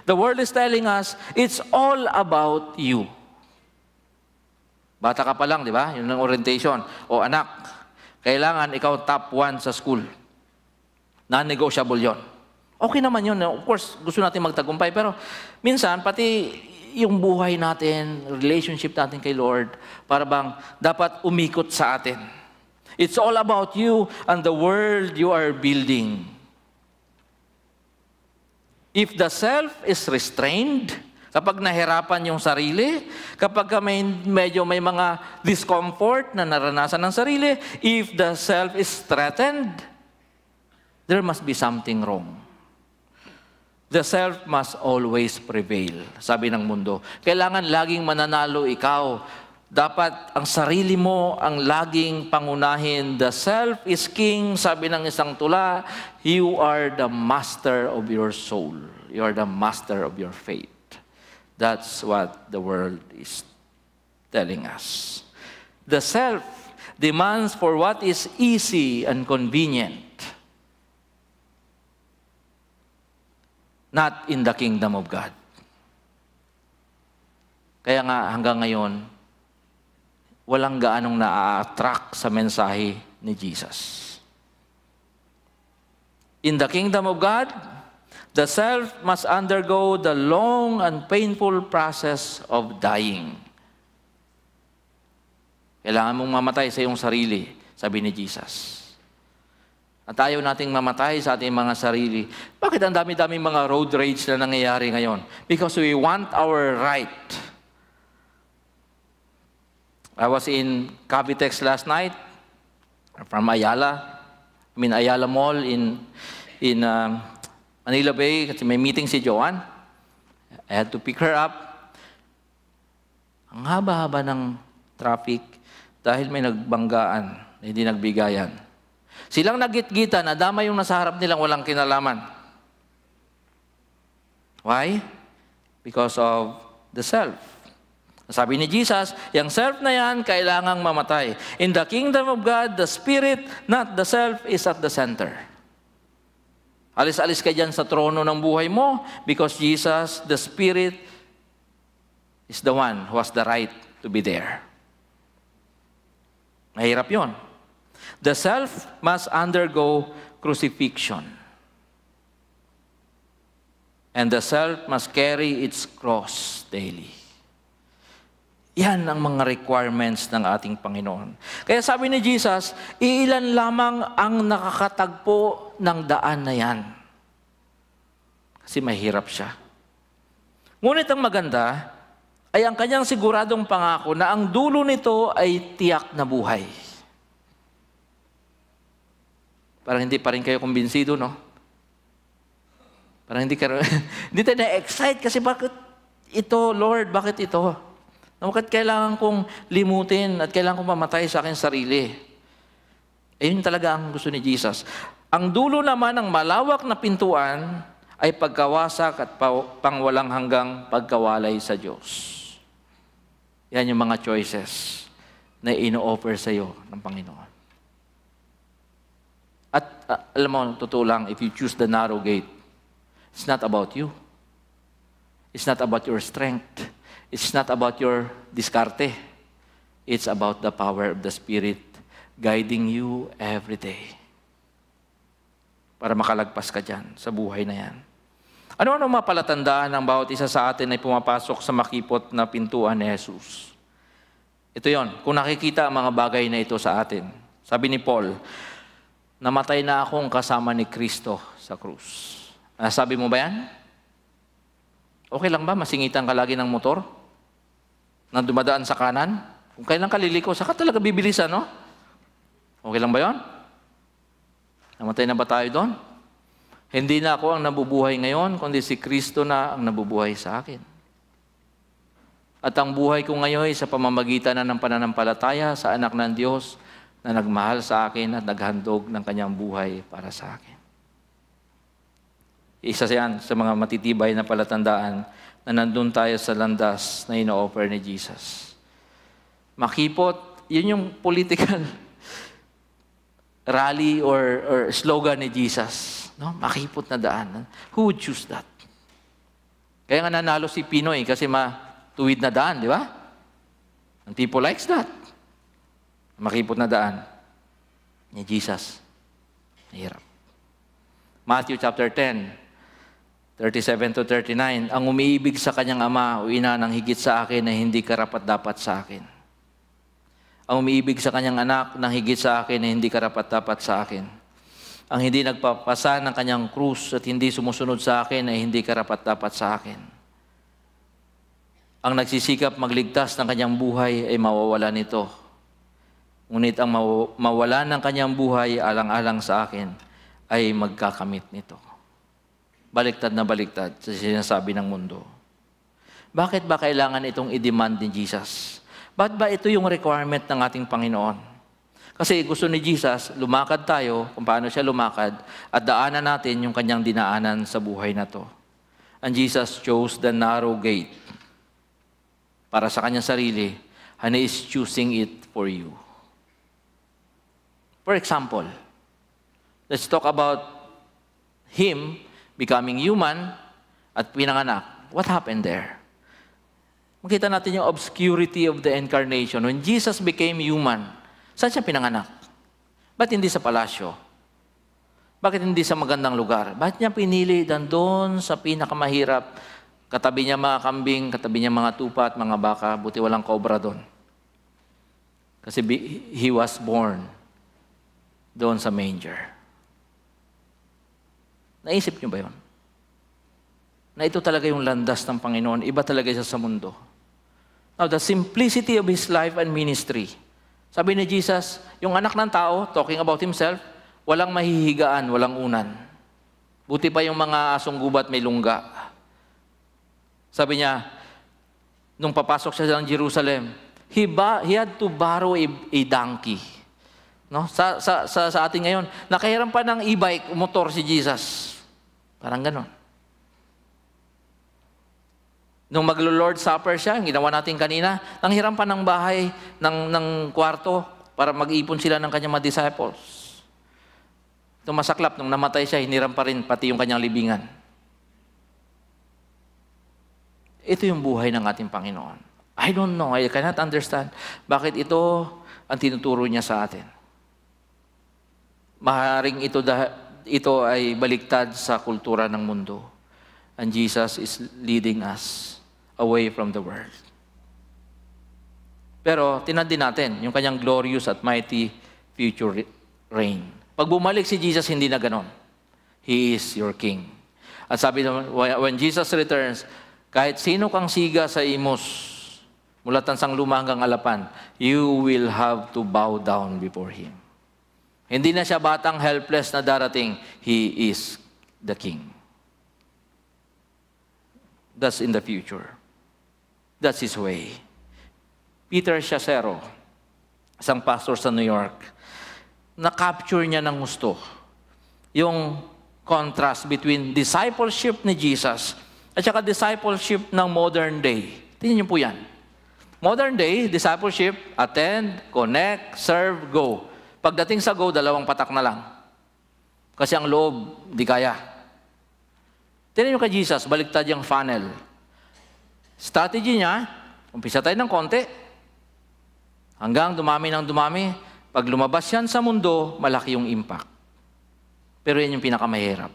The world is telling us, it's all about you. Bata ka pa lang, di ba? Yun ang orientation. O anak, kailangan ikaw top 1 sa school. Non-negotiable yon. Okay naman yun. Of course, gusto natin magtagumpay. Pero minsan, pati yung buhay natin, relationship natin kay Lord, para bang dapat umikot sa atin. It's all about you and the world you are building. If the self is restrained, kapag nahirapan yung sarili, kapag medyo may mga discomfort na naranasan ng sarili, if the self is threatened, there must be something wrong. The self must always prevail, sabi ng mundo. Kailangan laging mananalo ikaw. Dapat ang sarili mo ang laging pangunahin. The self is king, sabi ng isang tula. You are the master of your soul. You are the master of your faith. That's what the world is telling us. The self demands for what is easy and convenient. Not in the kingdom of God. Kaya nga hanggang ngayon, walang gaanong na-attract sa mensahe ni Jesus. In the kingdom of God, the self must undergo the long and painful process of dying. Kailangan mong mamatay sa iyong sarili, sabi ni Jesus. At ayaw nating mamatay sa ating mga sarili. Bakit ang dami-daming mga road rage na nangyayari ngayon? Because we want our right. I was in Cavitex last night from Ayala. Ayala Mall in Manila Bay kasi may meeting si Joanne. I had to pick her up. Ang haba-haba ng traffic dahil may nagbanggaan, hindi nagbigayan. Silang nagit-gita, nadama yung nasa harap nilang walang kinalaman. Why? Because of the self. Sabi ni Jesus, yung self na yan, kailangang mamatay. In the kingdom of God, the spirit, not the self, is at the center. Alis-alis ka dyan sa trono ng buhay mo because Jesus, the spirit, is the one who has the right to be there. Mahirap yun. The self must undergo crucifixion. And the self must carry its cross daily. Yan ang mga requirements ng ating Panginoon. Kaya sabi ni Jesus, iilan lamang ang nakakatagpo ng daan na yan. Kasi mahirap siya. Ngunit ang maganda ay ang kanyang siguradong pangako na ang dulo nito ay tiyak na buhay. Parang hindi pa rin kayo kumbinsido, no? Parang hindi tayo na-excite kasi bakit ito, Lord? Bakit ito? Bakit kailangan kong limutin at kailangan kong mamatay sa aking sarili? Ayun talaga ang gusto ni Jesus. Ang dulo naman ng malawak na pintuan ay pagkawasak at pangwalang hanggang pagkawalay sa Diyos. Yan yung mga choices na ino-offer sa iyo ng Panginoon. At alam mo, totoo lang, if you choose the narrow gate, it's not about you. It's not about your strength. It's not about your diskarte. It's about the power of the Spirit guiding you every day. Para makalagpas ka dyan sa buhay na yan. Ano-ano mapalatandaan ng bawat isa sa atin ay pumapasok sa makipot na pintuan ni Jesus? Ito yon. Kung nakikita ang mga bagay na ito sa atin. Sabi ni Paul, namatay na akong kasama ni Kristo sa krus. Sabi mo ba yan? Okay lang ba? Masingitan ka lagi ng motor? Na dumadaan sa kanan? Kung kailan ka liliko, saka talaga bibilisan, no? Okay lang ba yon? Namatay na ba tayo doon? Hindi na ako ang nabubuhay ngayon, kundi si Kristo na ang nabubuhay sa akin. At ang buhay ko ngayon ay sa pamamagitan na ng pananampalataya sa anak ng Diyos na nagmahal sa akin at naghandog ng kanyang buhay para sa akin. Isa yan sa mga matitibay na palatandaan na nandun tayo sa landas na ino-offer ni Jesus. Makipot, yun yung political rally or slogan ni Jesus. No? Makipot na daan. Who would choose that? Kaya nga nanalo si Pinoy kasi matuwid na daan, di ba? And people likes that. Makipot na daan ni Jesus. Mahirap. Matthew chapter 10, 37 to 39, ang umiibig sa kanyang ama o ina ng higit sa akin ay hindi karapat-dapat sa akin. Ang umiibig sa kanyang anak ng higit sa akin ay hindi karapat-dapat sa akin. Ang hindi nagpapasa ng kanyang krus at hindi sumusunod sa akin ay hindi karapat-dapat sa akin. Ang nagsisikap magligtas ng kanyang buhay ay mawawala nito. Ngunit ang mawala ng kanyang buhay alang-alang sa akin ay magkakamit nito. Baliktad na baliktad sa sinasabi ng mundo. Bakit ba kailangan itong i-demand ni Jesus? Bakit ba ito yung requirement ng ating Panginoon? Kasi gusto ni Jesus, lumakad tayo kung paano siya lumakad at daanan natin yung kanyang dinaanan sa buhay na to. And Jesus chose the narrow gate para sa kanyang sarili and He is choosing it for you. For example, let's talk about Him becoming human at pinanganak. What happened there? Makita natin yung obscurity of the incarnation. When Jesus became human, saan siya pinanganak? Ba't hindi sa palasyo? Bakit hindi sa magandang lugar? Bakit niya pinili doon sa pinakamahirap? Katabi niya mga kambing, katabi niya mga tupa at mga baka, buti walang cobra doon. Kasi He was born doon sa manger. Naisip niyo ba yun? Na ito talaga yung landas ng Panginoon, iba talaga siya sa mundo. Now, the simplicity of His life and ministry. Sabi ni Jesus, yung anak ng tao, talking about Himself, walang mahihigaan, walang unan. Buti pa yung mga asong gubat may lungga. Sabi niya, nung papasok siya ng Jerusalem, he had to borrow a donkey. No? Sa atin ngayon, nakahiram pa ng e-bike, motor si Jesus. Parang ganon. Nung maglo-Lord Supper siya, yung ginawa natin kanina, nanghiram pa ng bahay, ng kwarto, para mag-ipon sila ng kanyang mga disciples. Tumasaklap, nung namatay siya, hiniram pa rin pati yung kanyang libingan. Ito yung buhay ng ating Panginoon. I don't know, I cannot understand bakit ito ang tinuturo niya sa atin. Maaaring ito ay baliktad sa kultura ng mundo. And Jesus is leading us away from the world. Pero tinandin natin yung kanyang glorious at mighty future reign. Pag bumalik si Jesus, hindi na ganon. He is your King. At sabi naman, when Jesus returns, kahit sino kang siga sa imos, mula tansang luma hanggang alapan, you will have to bow down before Him. Hindi na siya batang helpless na darating. He is the King. That's in the future. That's His way. Peter Shacero, isang pastor sa New York, na-capture niya ng gusto yung contrast between discipleship ni Jesus at saka discipleship ng modern day. Tingnan niyo po yan. Modern day, discipleship, attend, connect, serve, go. Pagdating sa go, 2 patak na lang. Kasi ang loob, di kaya. Tingnan niyo kay Jesus, baliktad yung funnel. Strategy niya, umpisa tayo ng konti, hanggang dumami ng dumami. Pag lumabas yan sa mundo, malaki yung impact. Pero yan yung pinakamahirap.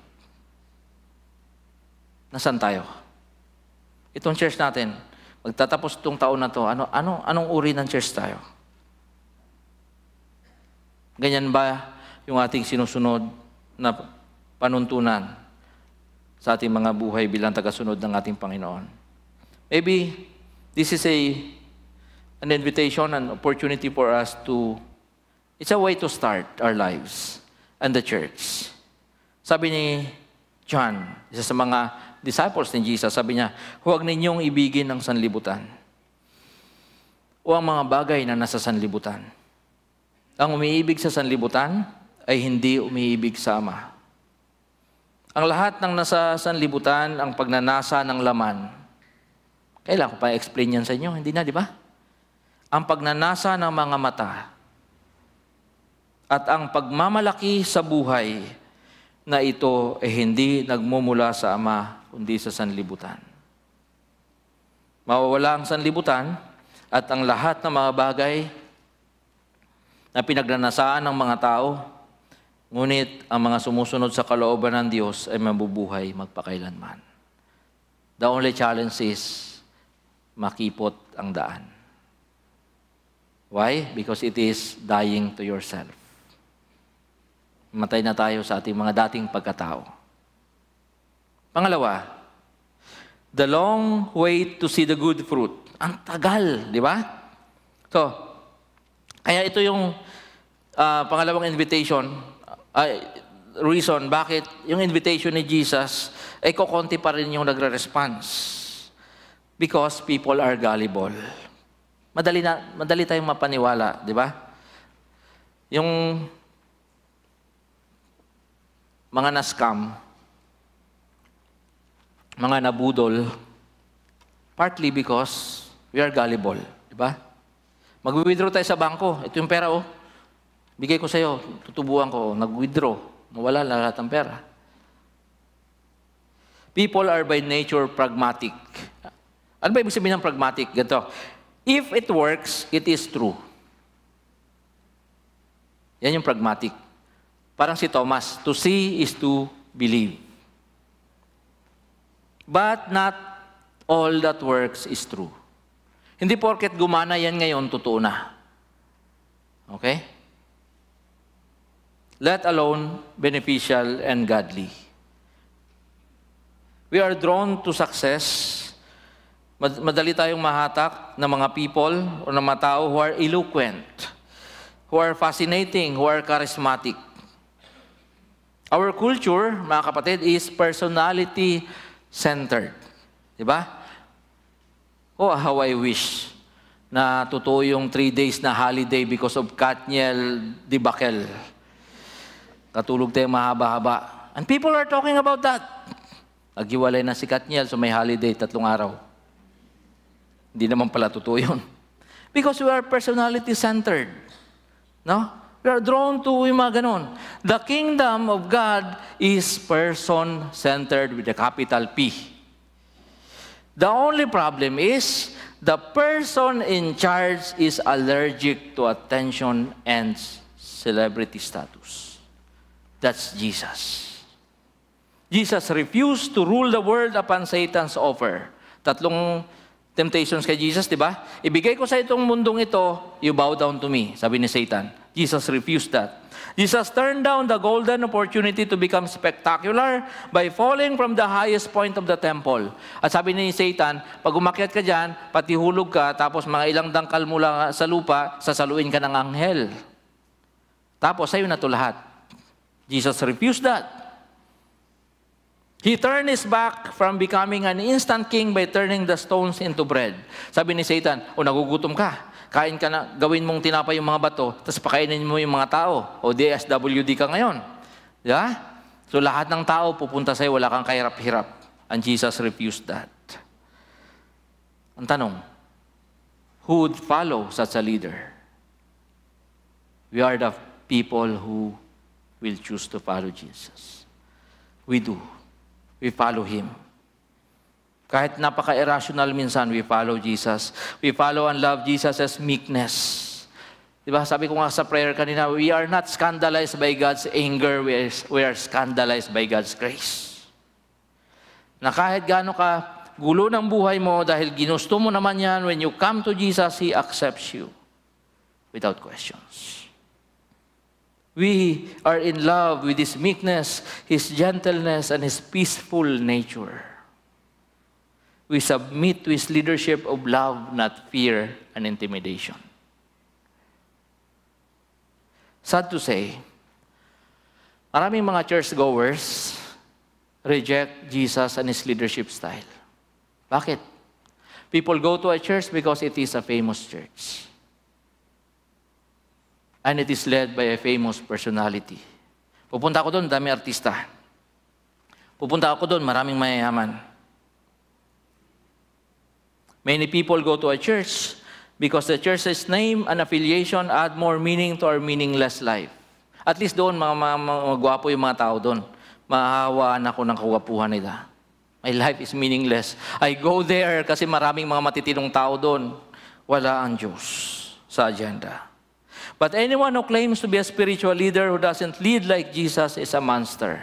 Nasaan tayo? Itong church natin, magtatapos itong taon na to, anong uri ng church tayo? Ganyan ba yung ating sinusunod na panuntunan sa ating mga buhay bilang tagasunod ng ating Panginoon? Maybe this is an invitation, an opportunity for us it's a way to start our lives and the church. Sabi ni John, isa sa mga disciples ni Jesus, sabi niya, huwag ninyong ibigin ang sanlibutan o ang mga bagay na nasa sanlibutan. Ang umiibig sa sanlibutan ay hindi umiibig sa Ama. Ang lahat ng nasa sanlibutan, ang pagnanasa ng laman. Kailangan ko pa explain yan sa inyo, hindi na, di ba? ang pagnanasa ng mga mata at ang pagmamalaki sa buhay na ito ay hindi nagmumula sa Ama kundi sa sanlibutan. Mawawala ang sanlibutan at ang lahat ng mga bagay na pinagnanasaan ng mga tao, ngunit ang mga sumusunod sa kalooban ng Diyos ay mabubuhay magpakailanman. The only challenge is makipot ang daan. Why? Because it is dying to yourself. Matay na tayo sa ating mga dating pagkatao. Pangalawa, the long wait to see the good fruit. Ang tagal, di ba? So, kaya ito yung pangalawang invitation, reason bakit yung invitation ni Jesus ay kokonti pa rin yung nagre-response. Because people are gullible. Madali tayong mapaniwala, di ba? Yung mga na-scam, mga nabudol, partly because we are gullible, di ba? Mag-withdraw tayo sa bangko, ito yung pera, oh. Bigay ko sa'yo, tutubuan ko, nag-withdraw, mawala lahat ng pera. People are by nature pragmatic. Ano ba ibig sabihin ng pragmatic? Ganito. If it works, it is true. Yan yung pragmatic. Parang si Thomas, to see is to believe. But not all that works is true. Hindi porket gumana yan ngayon, totoo na. Okay? Let alone beneficial and godly. We are drawn to success. Madali tayong mahatak ng mga people o ng mga tao who are eloquent, who are fascinating, who are charismatic. Our culture, mga kapatid, is personality-centered. Diba? Oh, how I wish na totoo yung 3 days na holiday because of Katniel debacle. Katulog tayo mahaba-haba. And people are talking about that. Naghiwalay na si Katniel, so may holiday, 3 araw. Hindi naman pala totoo yun. Because we are personality-centered. No? We are drawn to yung mga ganun. The kingdom of God is person-centered with a capital P. The only problem is the person in charge is allergic to attention and celebrity status. That's Jesus. Jesus refused to rule the world upon Satan's offer. 3 temptations kay Jesus, di ba? Ibigay ko sa itong mundong ito, you bow down to me, sabi ni Satan. Jesus refused that. Jesus turned down the golden opportunity to become spectacular by falling from the highest point of the temple. At sabi ni Satan, pag umakyat ka dyan, pati hulog ka, tapos mga ilang dangkal mula sa lupa, sasaluin ka ng anghel. Tapos sa'yo na ito lahat. Jesus refused that. He turned his back from becoming an instant king by turning the stones into bread. Sabi ni Satan, nagugutom ka. Kain ka na, gawin mong tinapay yung mga bato, tapos pakainin mo yung mga tao. O DSWD ka ngayon. Yeah? So lahat ng tao pupunta sa'yo, wala kang kahirap-hirap. And Jesus refused that. Ang tanong, who would follow such a leader? We are the people who will choose to follow Jesus. We do. We follow Him. Kahit napaka-irrational minsan, we follow Jesus. We follow and love Jesus as meekness. Diba? Sabi ko nga sa prayer kanina, we are not scandalized by God's anger, we are scandalized by God's grace. Na kahit gaano ka gulo ng buhay mo, dahil ginusto mo naman yan, when you come to Jesus, He accepts you without questions. We are in love with His meekness, His gentleness, and His peaceful nature. We submit to His leadership of love, not fear and intimidation. Sad to say, maraming mga churchgoers reject Jesus and His leadership style. Bakit? People go to a church because it is a famous church. And it is led by a famous personality. Pupunta ako doon, dami artista. Pupunta ako doon, maraming mayayaman. Many people go to a church Because the church's name and affiliation add more meaning to our meaningless life. At least doon, mga gwapo yung mga tao doon. Mahahawaan ako ng kawapuhan nila. My life is meaningless. I go there kasi maraming mga matitinong tao doon. Wala ang Diyos sa agenda. But anyone who claims to be a spiritual leader who doesn't lead like Jesus is a monster.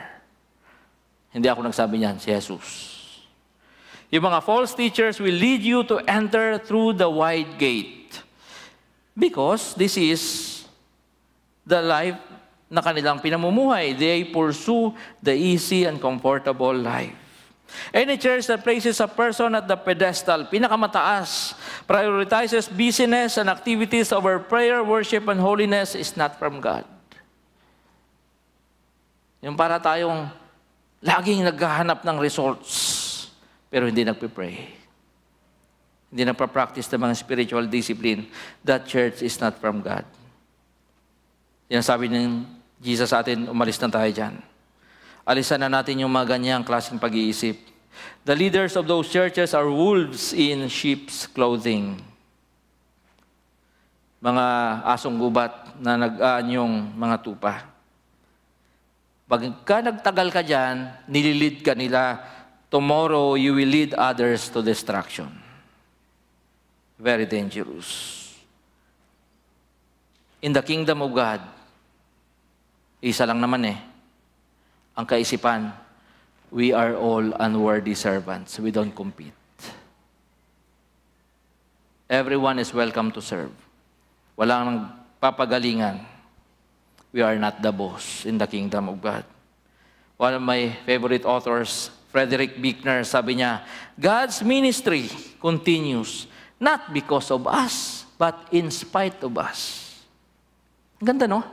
Hindi ako nagsabi niyan, si Jesus. Yung mga false teachers will lead you to enter through the wide gate. Because this is the life na kanilang pinamumuhay. They pursue the easy and comfortable life. Any church that places a person at the pedestal, pinakamataas, prioritizes busyness and activities over prayer, worship, and holiness is not from God. Yung para tayong laging naghahanap ng results, pero hindi nagpe-pray. Hindi nagpa-practice ng mga spiritual discipline. That church is not from God. Yan sabi ng Jesus sa atin, umalis na tayo dyan. Alisan na natin yung mga ganyang klaseng pag-iisip. The leaders of those churches are wolves in sheep's clothing. Mga asong gubat na nag-aanyong mga tupa. Pagka nagtagal ka dyan, nililid ka nila, tomorrow you will lead others to destruction. Very dangerous. In the kingdom of God, isa lang naman ang kaisipan, we are all unworthy servants. We don't compete. Everyone is welcome to serve. Walang papagalingan. We are not the boss in the kingdom of God. One of my favorite authors, Frederick Buechner, sabi niya, God's ministry continues not because of us, but in spite of us. Ganda, no?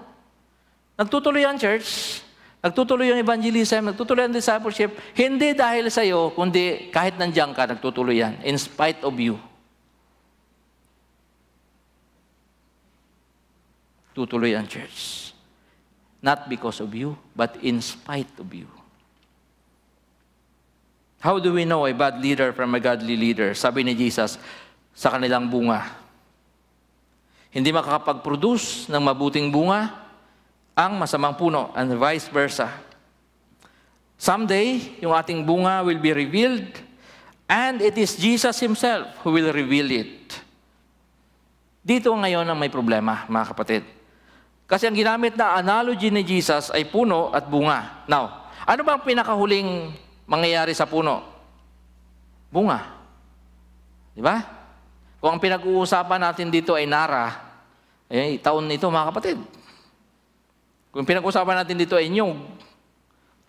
Nagtutuloy ang church, nagtutuloy ang evangelism, nagtutuloy ang discipleship, hindi dahil sa iyo, kundi kahit nandiyan ka, nagtutuloy yan, in spite of you. Tutuloy ang church. Not because of you, but in spite of you. How do we know a bad leader from a godly leader? Sabi ni Jesus, sa kanilang bunga. Hindi makakapag-produce ng mabuting bunga ang masamang puno, and vice versa. Someday, yung ating bunga will be revealed, and it is Jesus Himself who will reveal it. Dito ngayon ang may problema, mga kapatid. Kasi ang ginamit na analogy ni Jesus ay puno at bunga. Now, ano bang pinakahuling mangyayari sa puno? Bunga. Di ba? Kung ang pinag-uusapan natin dito ay nara, taon nito mga kapatid. Kung pinag-uusapan natin dito ay nyug,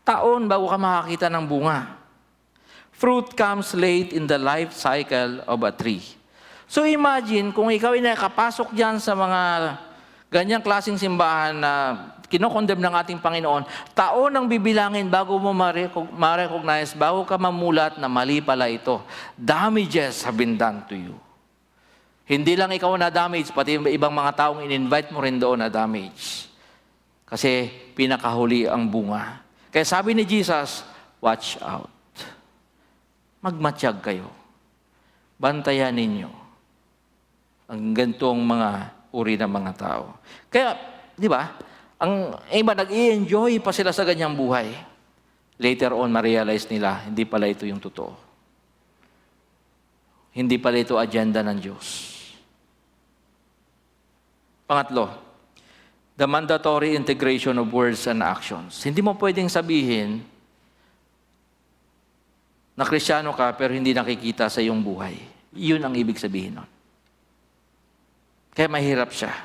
taon bago ka makakita ng bunga. Fruit comes late in the life cycle of a tree. So imagine kung ikaw ay nakapasok dyan sa mga ganyang klaseng simbahan na kinokondem ng ating Panginoon, taon ang bibilangin bago mo ma-recognize, bago ka mamulat na mali pala ito. Damages have been done to you. Hindi lang ikaw na damage, pati ibang mga taong in-invite mo rin doon na damage. Kasi pinakahuli ang bunga. Kaya sabi ni Jesus, watch out. Magmatsyag kayo. Bantayan ninyo ang gantong mga uri ng mga tao. Kaya, di ba, ang iba nag-i-enjoy pa sila sa ganyang buhay. Later on, ma-realize nila, hindi pala ito yung totoo. Hindi pala ito agenda ng Diyos. Pangatlo, the mandatory integration of words and actions. Hindi mo pwedeng sabihin na Kristiyano ka pero hindi nakikita sa iyong buhay. Yun ang ibig sabihin nun. Kaya mahirap siya.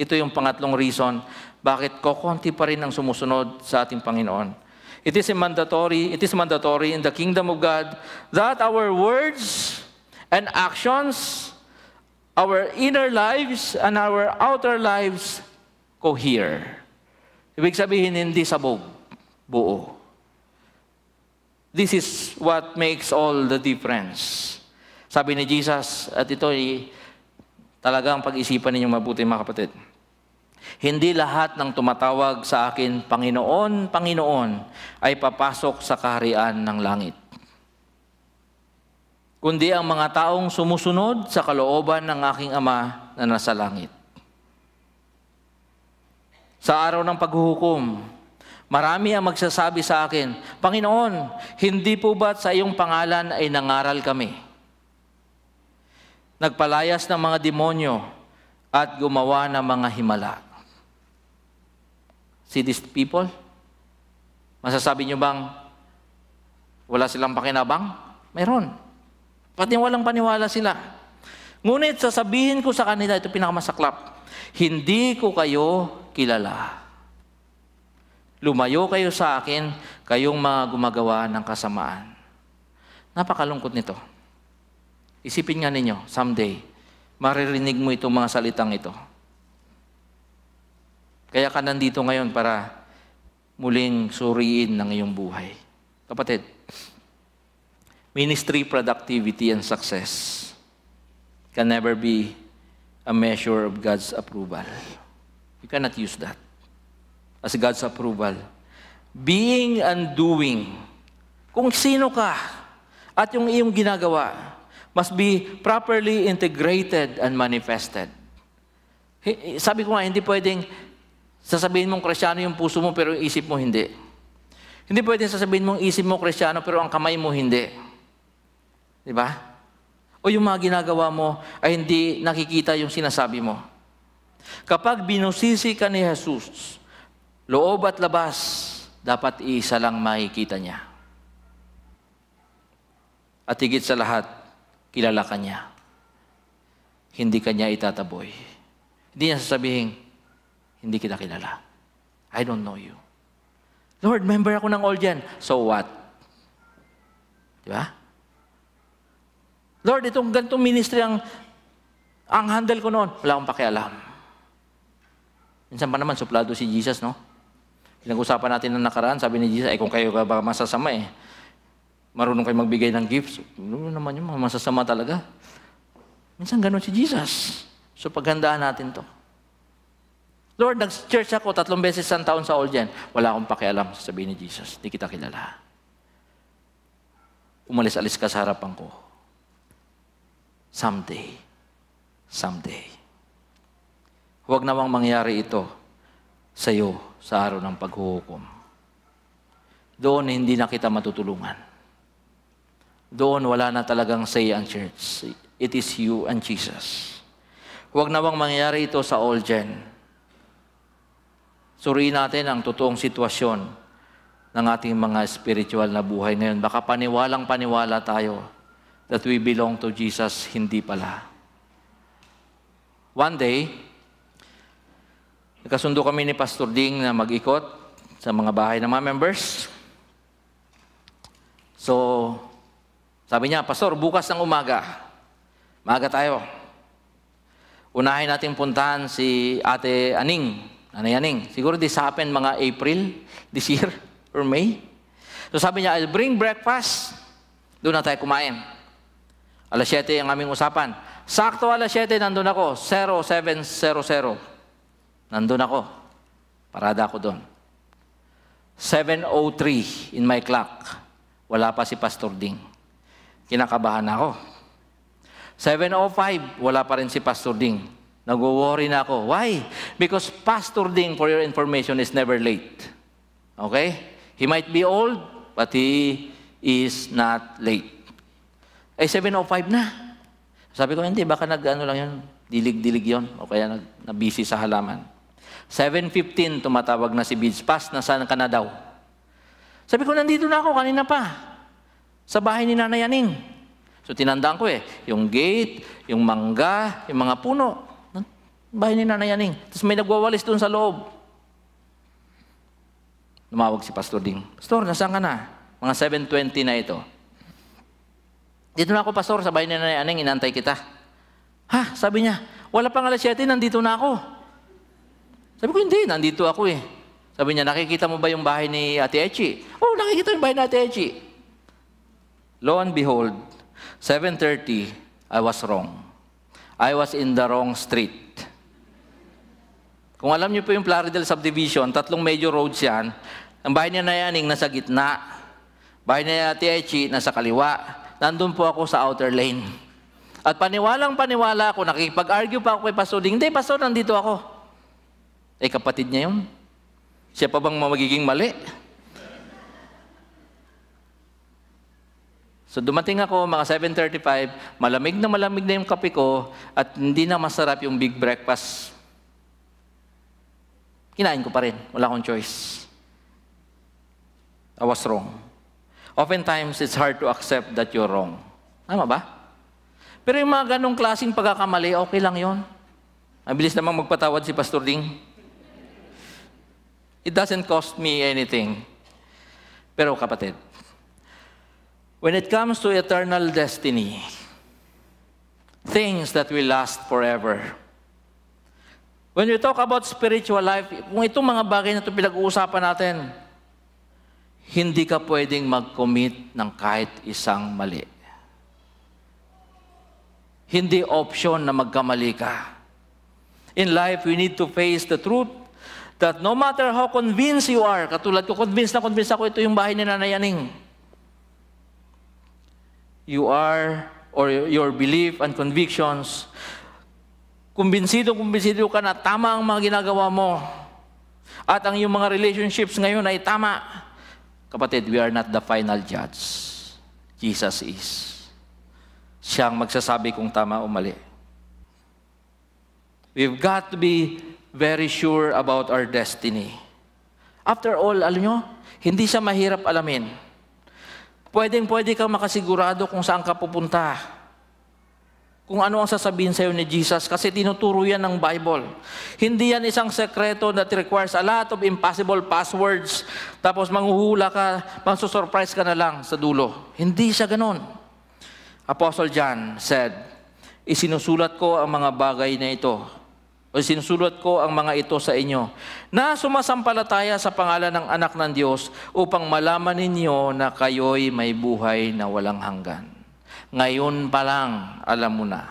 Ito yung pangatlong reason bakit kokonti pa rin ang sumusunod sa ating Panginoon. It is mandatory in the kingdom of God that our words and actions, our inner lives and our outer lives cohere. Ibig sabihin, hindi sabog, buo. This is what makes all the difference. Sabi ni Jesus, at ito talagang pag-isipan ninyo mabuti mga kapatid. Hindi lahat ng tumatawag sa akin, Panginoon, Panginoon, ay papasok sa kaharian ng langit. kundi ang mga taong sumusunod sa kalooban ng aking Ama na nasa langit. Sa araw ng paghuhukom, marami ang magsasabi sa akin, Panginoon, hindi po ba't sa iyong pangalan ay nangaral kami? Nagpalayas ng mga demonyo at gumawa ng mga himala. See these people? Masasabi nyo bang wala silang pakinabang? Mayroon. Pati walang paniwala sila. Ngunit sasabihin ko sa kanila, ito pinakamasaklap, hindi ko kayo kilala. Lumayo kayo sa akin, kayong mga gumagawa ng kasamaan. Napakalungkot nito. Isipin nga ninyo, someday, maririnig mo itong mga salitang ito. Kaya ka nandito ngayon para muling suriin ng iyong buhay. Kapatid, ministry productivity and success can never be a measure of God's approval. You cannot use that as God's approval. Being and doing, kung sino ka at yung iyong ginagawa, must be properly integrated and manifested. Sabi ko nga, hindi pwedeng sasabihin mong Kristiyano yung puso mo pero yung isip mo hindi. Hindi pwedeng sasabihin mong isip mo Kristiyano pero ang kamay mo hindi. Di ba? O yung mga ginagawa mo ay hindi nakikita yung sinasabi mo. Kapag binusisi ka ni Jesus, loob at labas, dapat isa lang makikita niya. At higit sa lahat, kilala ka niya. Hindi ka niya itataboy. Hindi niya sasabihin, hindi kita kilala. I don't know you. Lord, member ako ng all dyan. So what? Di ba? Lord, itong ganitong ministry ang handle ko noon. Wala akong pakialam. Minsan pa naman, suplado si Jesus, no? Pinag-usapan natin ng nakaraan, sabi ni Jesus, kung kayo ba masasama marunong kayo magbigay ng gifts. Ano naman yun, masasama talaga. Minsan ganun si Jesus. So paghandaan natin to. Lord, nag-church ako 3 beses sa taon sa all dyan. Wala akong pakialam, sasabihin ni Jesus. Di kita kilala. Umalis-alis ka sa harapan ko. Someday. Huwag nawang mangyari ito sa iyo sa araw ng paghuhukom. Doon hindi na kita matutulungan. Doon wala na talagang say ang church. It is you and Jesus. Huwag nawang mangyari ito sa all gen. Suriin natin ang totoong sitwasyon ng ating mga spiritual na buhay ngayon. Baka paniwalang-paniwala tayo that we belong to Jesus, hindi pala. One day, nagkasundo kami ni Pastor Ding na mag-ikot sa mga bahay ng mga members. So, sabi niya, Pastor, bukas ng umaga, maaga tayo. Unahin natin puntahan si Ate Aning, Nanay Aning. Siguro this happened mga April this year or May. So sabi niya, I'll bring breakfast. Doon na tayo kumain. 7:00 ang aming usapan. Sakto 7:00, nandun ako. 0700. Nandun ako. Parada ako doon. 7:03 in my clock. Wala pa si Pastor Ding. Kinakabahan ako. 7:05, wala pa rin si Pastor Ding. Nag-worry na ako. Why? Because Pastor Ding, for your information, is never late. Okay? He might be old, but he is not late. 7:05 na. Sabi ko, hindi, baka lang yun, dilig-dilig yun, o kaya na-busy sa halaman. 7:15, tumatawag na si Bids. Nasaan ka na daw? Sabi ko, nandito na ako, kanina pa. Sa bahay ni Nanay Aning. So, tinandaan ko yung gate, yung mangga, yung mga puno. Bahay ni Nanay Aning. Tapos may nagwawalis doon sa loob. Lumawag si Pastor Ding. Pastor, nasaan ka na? Mga 7:20 na ito. Dito na ako, Pastor, sa bahay ni Nanay Aning, inantay kita. Ha? Sabi niya, wala pang 7:00, nandito na ako. Sabi ko, hindi, nandito ako Sabi niya, nakikita mo ba yung bahay ni Ate Echi? Oh, nakikita yung bahay ni Ate Echi. Lo and behold, 7:30, I was wrong. I was in the wrong street. Kung alam niyo po yung Plaridel Subdivision, 3 major roads yan. Ang bahay ni Nanay Aning nasa gitna. Bahay ni Ate Echi nasa kaliwa. nandun po ako sa outer lane. At paniwalang-paniwala ako, nakikipag-argue pa ako kay Pastor Ding, hindi, Pastor, nandito ako. Eh, kapatid niya yun. Siya pa bang magiging mali? So dumating ako, mga 7:35, malamig na yung kape ko, at hindi na masarap yung big breakfast. Kinain ko pa rin, wala akong choice. I was wrong. Oftentimes, it's hard to accept that you're wrong. Tama ba? Pero yung mga ganong klaseng pagkakamali, okay lang yon. Mabilis namang magpatawad si Pastor Ding. It doesn't cost me anything. Pero kapatid, when it comes to eternal destiny, things that will last forever, when we talk about spiritual life, kung itong mga bagay na ito pinag-uusapan natin, hindi ka pwedeng mag-commit ng kahit isang mali. Hindi option na magkamali ka. In life, we need to face the truth that no matter how convinced you are, katulad ko, convinced ako, ito yung bahay ni Nanay Aning. You are, or your belief and convictions, kumbinsido ka na tama ang mga ginagawa mo. At ang iyong mga relationships ngayon ay tama. Kapatid, we are not the final judge. Jesus is. Siyang magsasabi kung tama o mali. We've got to be very sure about our destiny. After all, alam nyo, hindi siya mahirap alamin. Pwede kang makasigurado kung saan ka pupunta. Kung ano ang sasabihin sa'yo ni Jesus, kasi tinuturo yan ng Bible. Hindi yan isang sekreto that requires a lot of impossible passwords, tapos manghuhula ka, mangsusurprise ka na lang sa dulo. Hindi siya ganon. Apostle John said, isinusulat ko ang mga bagay na ito, o sinusulat ko ang mga ito sa inyo, na sumasampalataya sa pangalan ng anak ng Diyos, upang malaman ninyo na kayo'y may buhay na walang hanggan. Ngayon pa lang, alam mo na.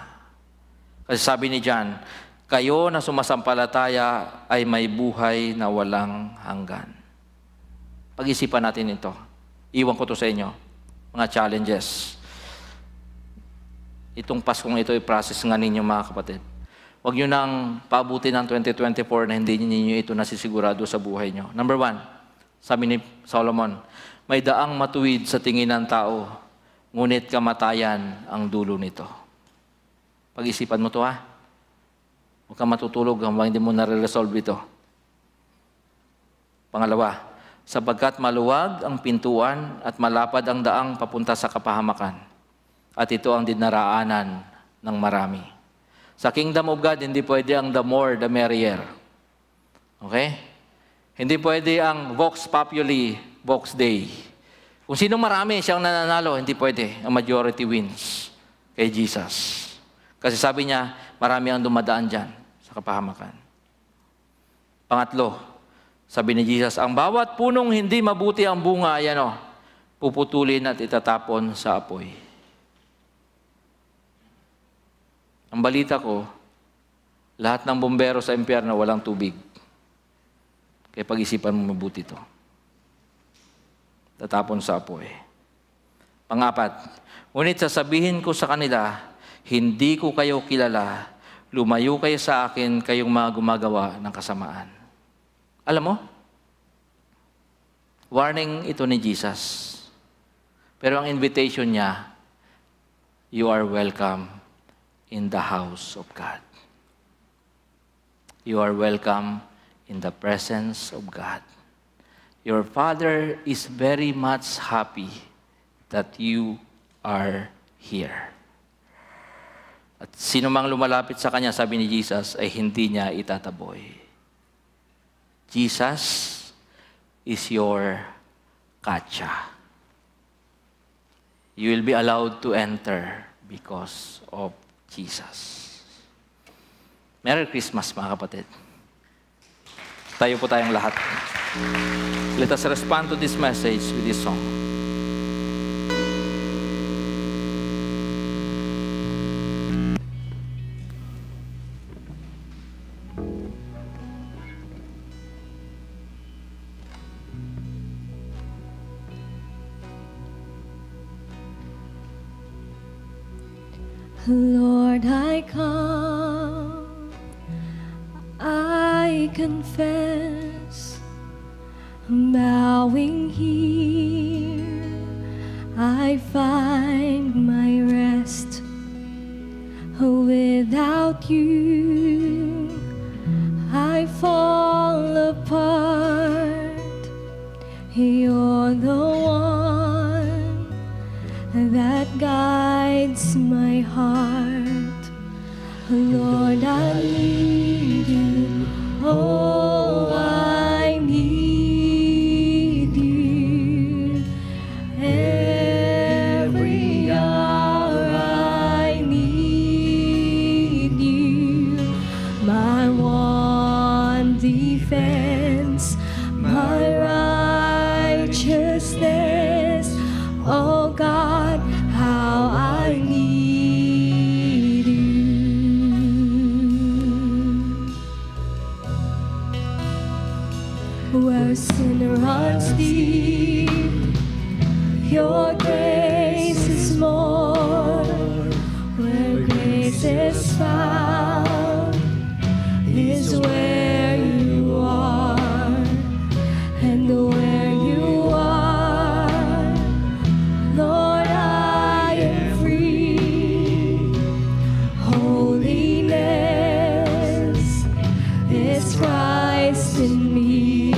Kasi sabi ni John, kayo na sumasampalataya ay may buhay na walang hanggan. Pag-isipan natin ito. Iwan ko to sa inyo. Mga challenges. Itong Paskong ito, i-process nga ninyo mga kapatid. Huwag nyo nang paabutin ng 2024 na hindi ninyo ito nasisigurado sa buhay nyo. Number 1, sabi ni Solomon, may daang matuwid sa tingin ng tao, ngunit kamatayan ang dulo nito. Pag-isipan mo to ha. Huwag kang matutulog hanggang hindi mo nare-resolve ito. Pangalawa, sapagkat maluwag ang pintuan at malapad ang daang papunta sa kapahamakan. At ito ang dinaraanan ng marami. Sa Kingdom of God, hindi pwede ang the more, the merrier. Okay? Hindi pwede ang vox populi, vox dei. Kung sino marami, siyang nananalo, hindi pwede. Ang majority wins kay Jesus. Kasi sabi niya, marami ang dumadaan dyan sa kapahamakan. Pangatlo, sabi ni Jesus, ang bawat punong hindi mabuti ang bunga, ayan o, puputulin at itatapon sa apoy. Ang balita ko, lahat ng bumbero sa impyerno walang tubig. Kaya pag-isipan mo mabuti ito. Tatapon sa apoy. Pangapat, ngunit sasabihin ko sa kanila, hindi ko kayo kilala, lumayo kayo sa akin kayong mga gumagawa ng kasamaan. Alam mo, warning ito ni Jesus. Pero ang invitation niya, you are welcome in the house of God. You are welcome in the presence of God. Your Father is very much happy that you are here. At sino mang lumalapit sa Kanya, sabi ni Jesus, ay hindi niya itataboy. Jesus is your katsa. You will be allowed to enter because of Jesus. Merry Christmas, mga kapatid. Tayo po tayong lahat. Let us respond to this message with this song. Lord, I come, I confess, bowing here, I find my rest. Without you, I fall apart. You're the one that guides my heart. Lord, I need you. Oh, I need you. Every hour I need you. My one defense, my righteousness. Oh God, how I need you. Where sin runs deep, your grace is more. Where grace is found is where you are. And where you are, Lord, I am free. Holiness is Christ in me.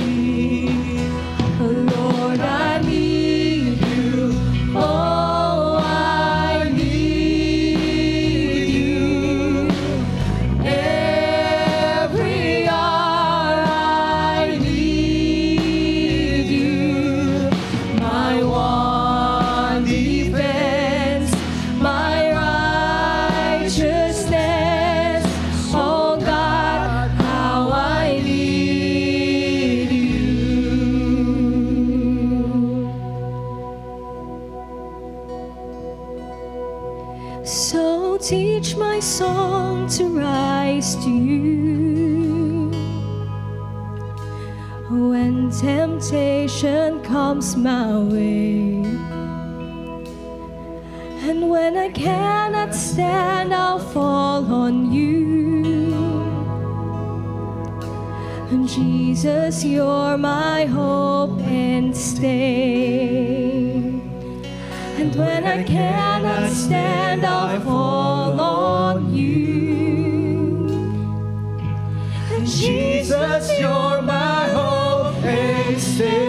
Lord, I need you. Oh, I need you. Every hour I need you. My one defense, my righteousness. Oh God, how I need you. So teach my song to rise to you. When temptation comes my way, and when I cannot stand, I'll fall on you. And Jesus, you're my hope and stay. And when I cannot stand, I'll fall on you. And Jesus, you're my hope and stay.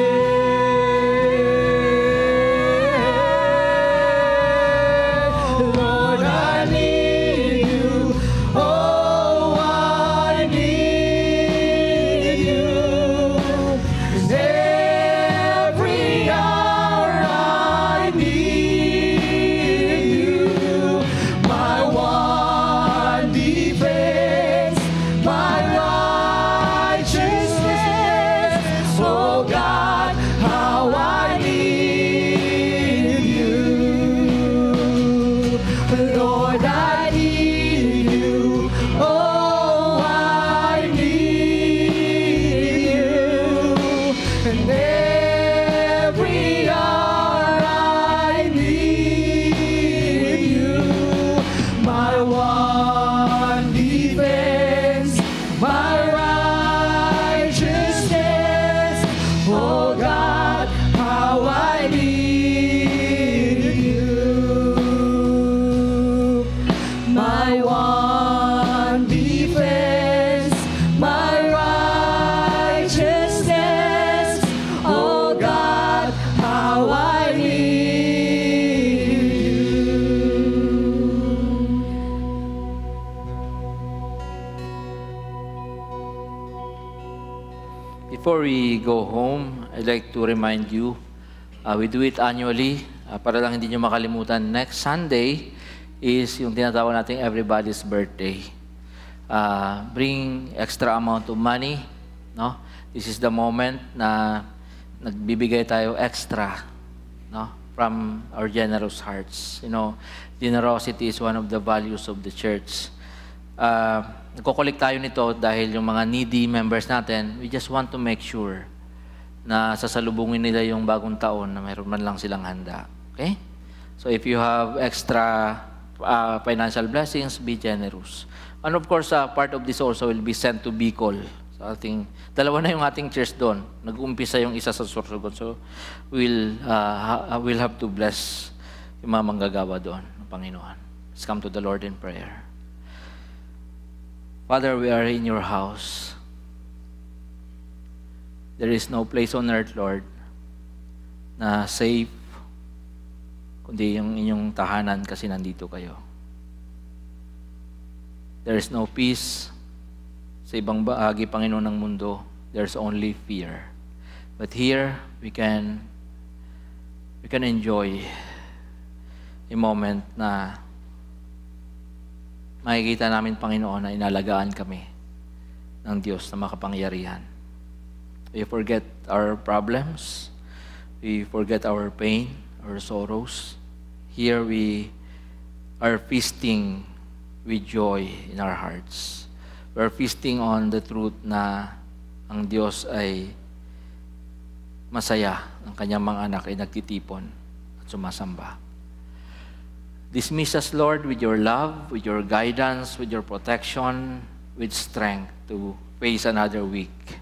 Lord, I need you. Oh, I need you. And every hour I need you. My one defense, my righteousness. Oh God, how I need you. Lord, I need you. Oh, I need you. And every hour I need you. My one defense, my righteousness. Oh God, how I need you. My one defense, my righteousness. Oh God, how I need you. Before we go home, I'd like to remind you, we do it annually. Para lang hindi nyo makalimutan, next Sunday is yung tinatawag nating everybody's birthday. Bring extra amount of money. No? This is the moment na nagbibigay tayo extra, no? From our generous hearts. You know, generosity is one of the values of the church. Nagko-collect tayo nito dahil yung mga needy members natin, we just want to make sure na sasalubungin nila yung bagong taon na mayroon man lang silang handa. Okay? So if you have extra financial blessings, be generous. And of course, part of this also will be sent to Bicol. So dalawa na yung ating church doon. Nag-umpisa yung isa sa Sorsogon. So we'll have to bless yung mga manggagawa doon ng Panginoon. Let's come to the Lord in prayer. Father, we are in your house. There is no place on earth, Lord, na safe, kundi yung inyong tahanan kasi nandito kayo. There is no peace sa ibang bahagi, Panginoon, ng mundo. There's only fear. But here, we can enjoy a moment na makikita namin, Panginoon, na inalagaan kami ng Diyos na makapangyarihan. We forget our problems. We forget our pain, our sorrows. Here we are feasting with joy in our hearts. We are feasting on the truth na ang Diyos ay masaya. Ang kanyang mga anak ay nagtitipon at sumasamba. Dismiss us, Lord, with your love, with your guidance, with your protection, with strength to face another week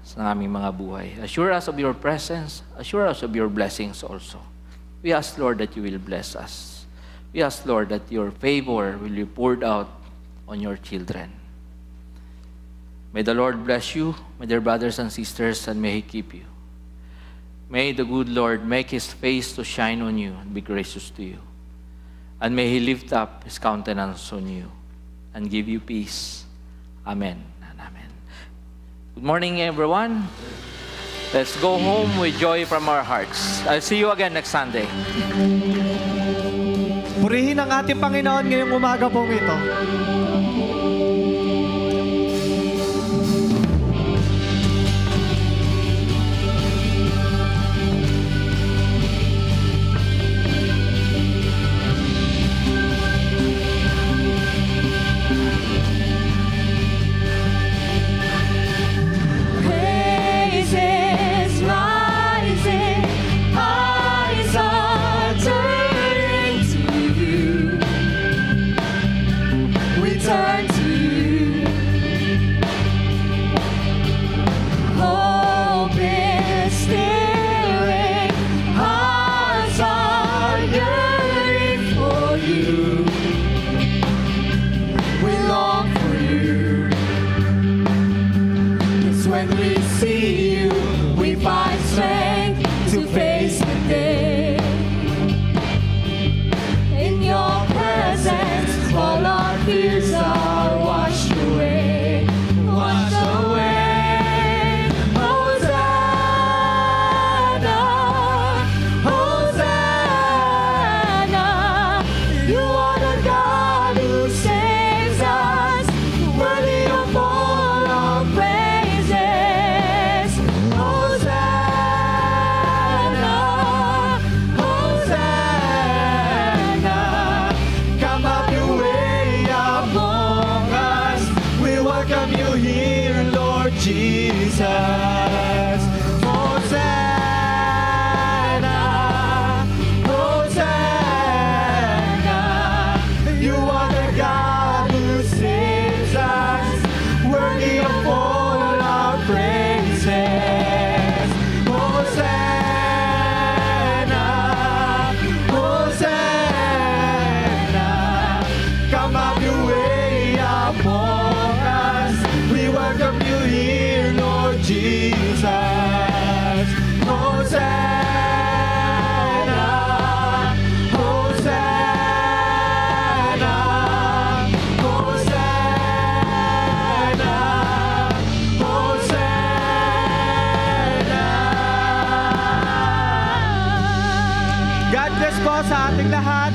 sa aming mga buhay. Assure us of your presence. Assure us of your blessings also. We ask, Lord, that you will bless us. We ask, Lord, that your favor will be poured out on your children. May the Lord bless you, my dear brothers and sisters, and may He keep you. May the good Lord make His face to shine on you and be gracious to you. And may He lift up His countenance on you and give you peace. Amen and amen. Good morning, everyone. Let's go home with joy from our hearts. I'll see you again next Sunday. Purihin ang ating Panginoon ngayong umaga pong ito. God bless po sa ating lahat.